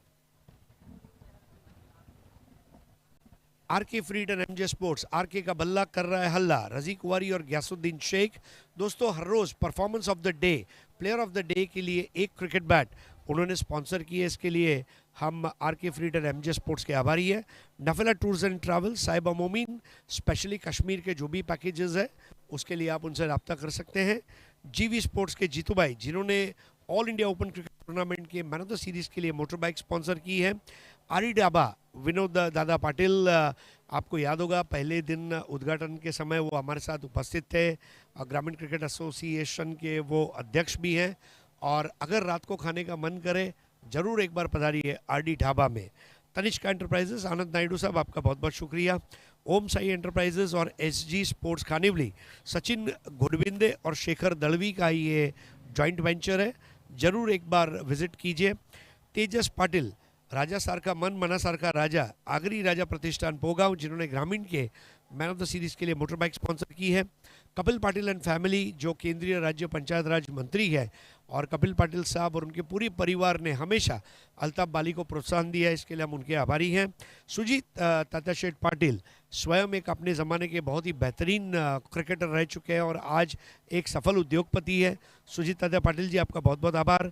RK फ्रीड एंड MJ स्पोर्ट्स, RK का बल्ला कर रहा है हल्ला, रजी कुवारी और गयासुद्दीन शेख. दोस्तों, हर रोज़ performance of the day, player of the day के लिए एक क्रिकेट बैट उन्होंने स्पॉन्सर किए. इसके लिए हम RK फ्रीड एंड MJ स्पोर्ट्स के आभारी है. नफिला टूर्स एंड ट्रैवल, साहिबा मोमिन, स्पेशली कश्मीर के जो भी पैकेजेस है उसके लिए आप उनसे रब्ता कर सकते हैं. GV स्पोर्ट्स के जीतू भाई, जिन्होंने all India open cricket tournament के मैन ऑफ द सीरीज़ के लिए मोटर बाइक स्पॉन्सर की है. आरी डाबा, विनोद दादा पाटिल, आपको याद होगा पहले दिन उद्घाटन के समय वो हमारे साथ उपस्थित थे. ग्रामीण क्रिकेट एसोसिएशन के वो अध्यक्ष भी हैं. और अगर रात को खाने का मन करे, ज़रूर एक बार पधारिए RD ढाबा में. तनिष्का एंटरप्राइजेस, आनंद नायडू साहब आपका बहुत बहुत शुक्रिया। ओम साई एंटरप्राइजेस और SG स्पोर्ट्स खानिवली, सचिन गुडबिंदे और शेखर दलवी का ये जॉइंट वेंचर है, ज़रूर एक बार विजिट कीजिए। तेजस पाटिल, राजासारखा मन मनासारखा राजा, आगरी राजा प्रतिष्ठान पोगांव, जिन्होंने ग्रामीण के मैन ऑफ द सीरीज़ के लिए मोटर बाइक स्पॉन्सर की है। कपिल पाटिल एंड फैमिली, जो केंद्रीय राज्य पंचायत राज मंत्री है, और कपिल पाटिल साहब और उनके पूरी परिवार ने हमेशा अल्ताफ बाली को प्रोत्साहन दिया है, इसके लिए हम उनके आभारी हैं। सुजीत तात्याशेठ पाटिल स्वयं एक अपने ज़माने के बहुत ही बेहतरीन क्रिकेटर रह चुके हैं और आज एक सफल उद्योगपति है। सुजीत तात्या पाटिल जी, आपका बहुत बहुत आभार।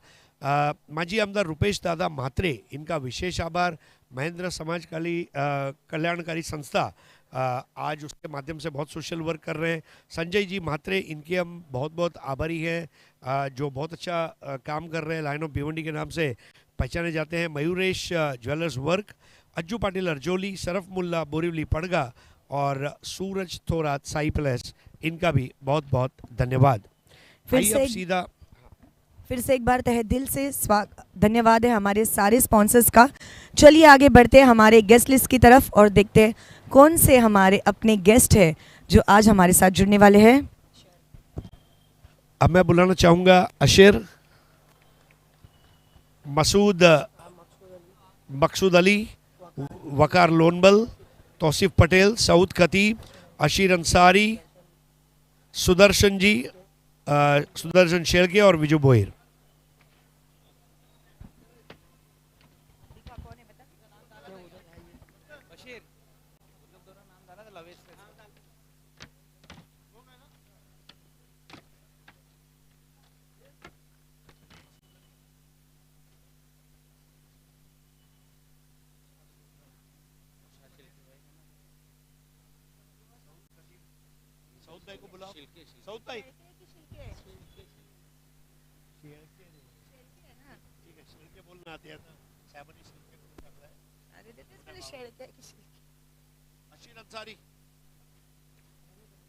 माजी आमदार रुपेश दादा म्हात्रे, इनका विशेष आभार। महेंद्र समाज कल्याणकारी संस्था, आज उसके माध्यम से बहुत सोशल वर्क कर रहे हैं। संजय जी म्हात्रे, इनके हम बहुत बहुत आभारी हैं, जो बहुत अच्छा काम कर रहे हैं, लाइन ऑफ भिवंडी के नाम से पहचाने जाते हैं। मयूरेश ज्वेलर्स वर्क, अज्जू पाटिल अर्जोली, सरफ मुल्ला बोरीवली पड़गा और सूरज थोरात साई प्लेस, इनका भी बहुत बहुत धन्यवाद। फिर से एक बार तहे दिल से धन्यवाद है हमारे सारे स्पॉन्सर्स का। चलिए आगे बढ़ते हैं हमारे गेस्ट लिस्ट की तरफ और देखते हैं कौन से हमारे अपने गेस्ट हैं जो आज हमारे साथ जुड़ने वाले हैं। अब मैं बुलाना चाहूँगा अशेर, मकसूद अली, वकार लोनबल, तौसीफ पटेल, सऊद खतीब, अशीर अंसारी, सुदर्शन जी, सुदर्शन शेलके और विजू बोहिर।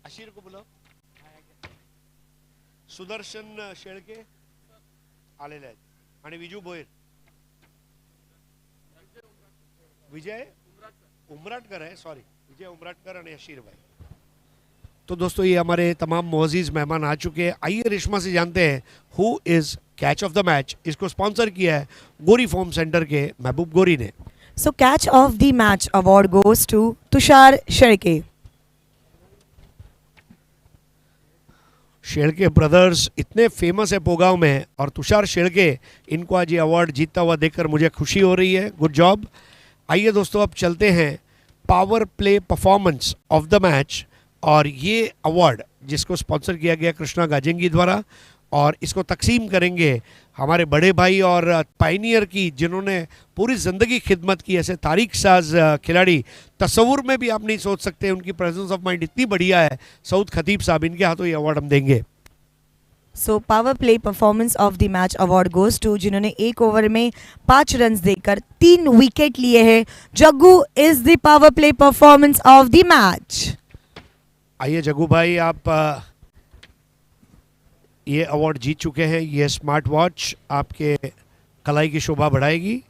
अशीर को बुलाओ। सुदर्शन शेळके आलेले आहेत आणि विजू बोयर, विजय उमराटकर है, सॉरी विजय उमराटकर और अशीर भाई। तो दोस्तों, ये हमारे तमाम मोअज़्ज़िज़ मेहमान आ चुके हैं। आइए रेशमा से जानते हैं who is catch of the match. इसको स्पॉन्सर किया है गोरी फॉर्म सेंटर के महबूब गोरी ने। So catch of the match award goes to Tushar Shelke. Shelke brothers इतने फेमस है पोगांव में, और तुषार शेळके, इनको आज ये अवार्ड जीतता हुआ देखकर मुझे खुशी हो रही है। Good job. आइए दोस्तों, अब चलते हैं power play performance of the match, और ये अवार्ड जिसको स्पॉन्सर किया गया कृष्णा गाजेंगी द्वारा, और इसको तकसीम करेंगे हमारे बड़े भाई और पायनियर की, जिन्होंने पूरी ज़िंदगी खिदमत की। ऐसे तारीख साज खिलाड़ी तस्वुर में भी आप नहीं सोच सकते, उनकी प्रेजेंस ऑफ माइंड इतनी बढ़िया है। सऊद खतीब साहब, इनके हाथों ये अवार्ड हम देंगे। So power play performance of the match award goes to, जिन्होंने एक ओवर में 5 रन देकर 3 विकेट लिए हैं। Jaggu is the power play performance of the match. आइए जग्गू भाई, आप ये अवार्ड जीत चुके हैं। ये स्मार्ट वॉच आपके कलाई की शोभा बढ़ाएगी।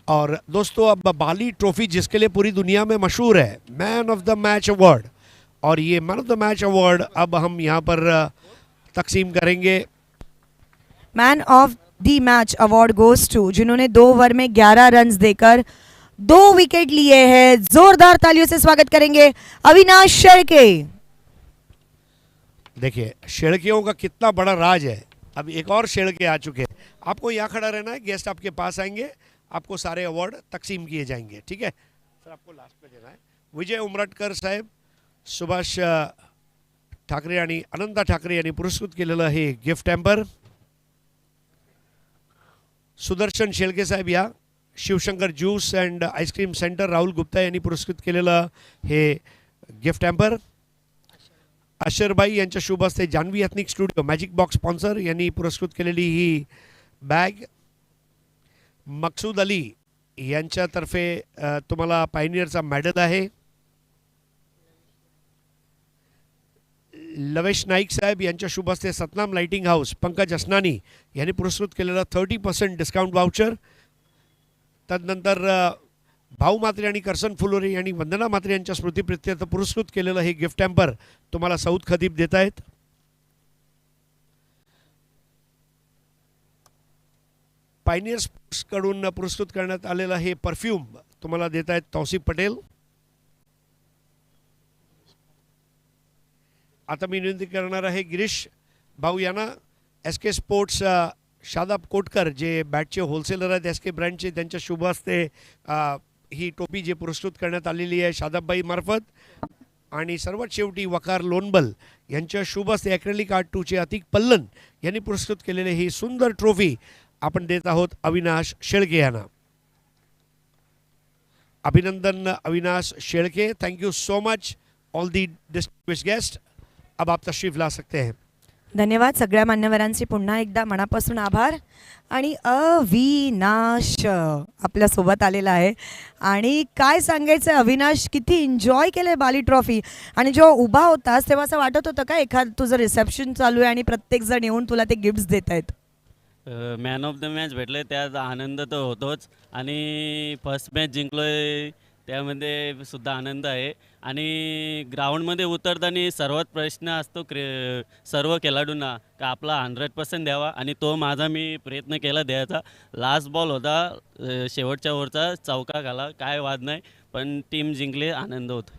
और दोस्तों, अब बाली ट्रॉफी, जिसके लिए पूरी दुनिया में मशहूर है, man of the match award, और ये man of the match award अब हम यहाँ पर तकसीम करेंगे। Man of the match award goes to, जिन्होंने 2 ओवर में 11 रन देकर 2 विकेट लिए हैं। जोरदार तालियों से स्वागत करेंगे अविनाश शेळके। देखिए शेळकियों का कितना बड़ा राज है। अब एक और शेळके आ चुके हैं। आपको यहाँ खड़ा रहना है, गेस्ट आपके पास आएंगे, आपको सारे अवार्ड तकसीम किए जाएंगे, ठीक है सर? आपको लास्ट में देना है। विजय उमराटकर साहेब, सुभाष ठाकरे आणि अनंता ठाकरे यांनी पुरस्कृत केलेलं हे गिफ्ट हॅम्पर। सुदर्शन शेळके साहेब या, Shivshankar juice and ice cream centre Rahul Gupta यांनी पुरस्कृत केलेलं हे गिफ्ट हॅम्पर। अशरभाई यांच्या शुभ हस्ते Janhavi ethnic studio magic box sponsor यांनी पुरस्कृत केलेली ही बॅग। मकसूद अली यांच्यातर्फे तुम्हाला पायनियरचा मेडल आहे। लवेश नाईक साहेब यांच्या शुभ हस्ते सतनाम लाइटिंग हाऊस पंकज असनानी यांनी पुरस्कृत केलेला 30% डिस्काउंट वाउचर। तदनंतर भाऊ म्हात्रे आणि करसन फुलोरे यांनी वंदना म्हात्रे यांच्या स्मृतीप्रित्यर्थ पुरस्कृत केलेलं हे गिफ्ट हॅम्पर तुम्हाला सौद खदीब देत आहेत. पायनियर स्पोर्ट्स कडून पुरस्कृत करण्यात आलेलं हे परफ्यूम तुम्हाला देत आहेत तौसिफ पटेल. आता मी विनंती करणार आहे गिरीश भाऊ यांना SK स्पोर्ट्स शादाब कोटकर जे बॅटचे होलसेलर आहेत SK ब्रँडचे, त्यांच्या शुभ हस्ते ही टोपी जे पुरस्कृत करण्यात आलेली आहे शादाबबाई मार्फत. आणि सर्वात शेवटी वकार लोनबल यांच्या शुभ हस्ते ॲक्रेलिक आर्ट 2चे अतिक पल्लन यांनी पुरस्कृत केलेले ही सुंदर ट्रॉफी आपण देत आहोत अविनाश शेळके यांना. अभिनंदन Avinash Shelke, thank you so much all the distinguished guest. अब आप तशरीफ ला सकते हैं. धन्यवाद सगळ्या मान्यवरांचे पुन्हा एकदा मनापासून आभार. आणि अविनाश आपल्यासोबत आलेला आहे आणि काय सांगायचं अविनाश, किती एन्जॉय केलं आहे बाली ट्रॉफी. आणि जेव्हा उभा होतास तेव्हा असं वाटत होतं का एखाद तुझं रिसेप्शन चालू आहे आणि प्रत्येकजण येऊन तुला ते गिफ्ट्स देत आहेत? मॅन ऑफ द मॅच भेटले त्यात आनंद तर होतोच आणि फर्स्ट मॅच जिंकलोय त्यामध्ये सुद्धा आनंद आहे. आणि ग्राउंडमध्ये उतरताना सर्वात प्रश्न असतो सर्व खेळाडूंना का आपला 100% द्यावा आणि तो माझा मी प्रयत्न केला द्यायचा. लास्ट बॉल होता शेवटच्या ओव्हरचा, चौका घाला, काय वाद नाही, पण टीम जिंकले, आनंद होतो.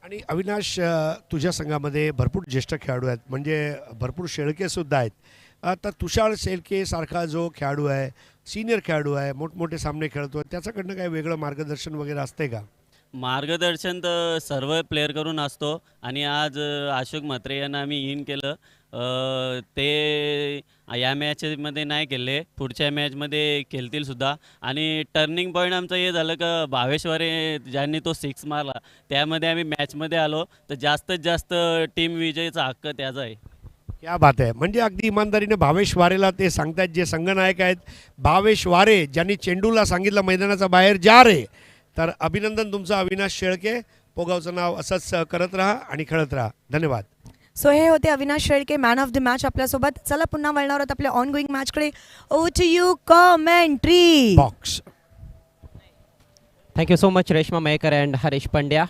आणि अविनाश तुझ्या संघामध्ये भरपूर ज्येष्ठ खेळाडू आहेत, म्हणजे भरपूर शेळकेसुद्धा आहेत. आता तुषार शेळके सारखा जो खेळाडू आहे, सिनियर खेळाडू आहे, मोठमोठे सामने खेळतो, त्याच्याकडनं काही वेगळं मार्गदर्शन वगैरे असते का? मार्गदर्शन तर सर्व प्लेअर करून असतो आणि आज अशोक म्हात्रे यांना आम्ही इन केलं. ते या मॅचमध्ये नाही केले, पुढच्या मॅचमध्ये खेळतील सुद्धा. आणि टर्निंग पॉईंट आमचं हे झालं का भावेशवारे ज्यांनी तो 6 मारला त्यामध्ये आम्ही मॅचमध्ये आलो, तर जास्तीत जास्त टीम विजयीचा हक्क त्याचा आहे. क्या बात आहे. म्हणजे अगदी इमानदारीने भावेश वारेला ते सांगतायत जे संघनायक आहेत, भावेश वारे ज्यांनी चेंडूला सांगितलं मैदानाचा बाहेर जा रे. तर अभिनंदन तुमचं अविनाश शेळके. पोगावचं नाव असंच करत राहा आणि खेळत राहा. धन्यवाद. सो हे होते Avinash Shelke, man of the match आपल्यासोबत. चला पुन्हा वळणार आहोत आपल्या ऑन गोईंग मॅचकडे. Over to you commentary box. Thank you so much, Reshma Maekar and Harish Pandya.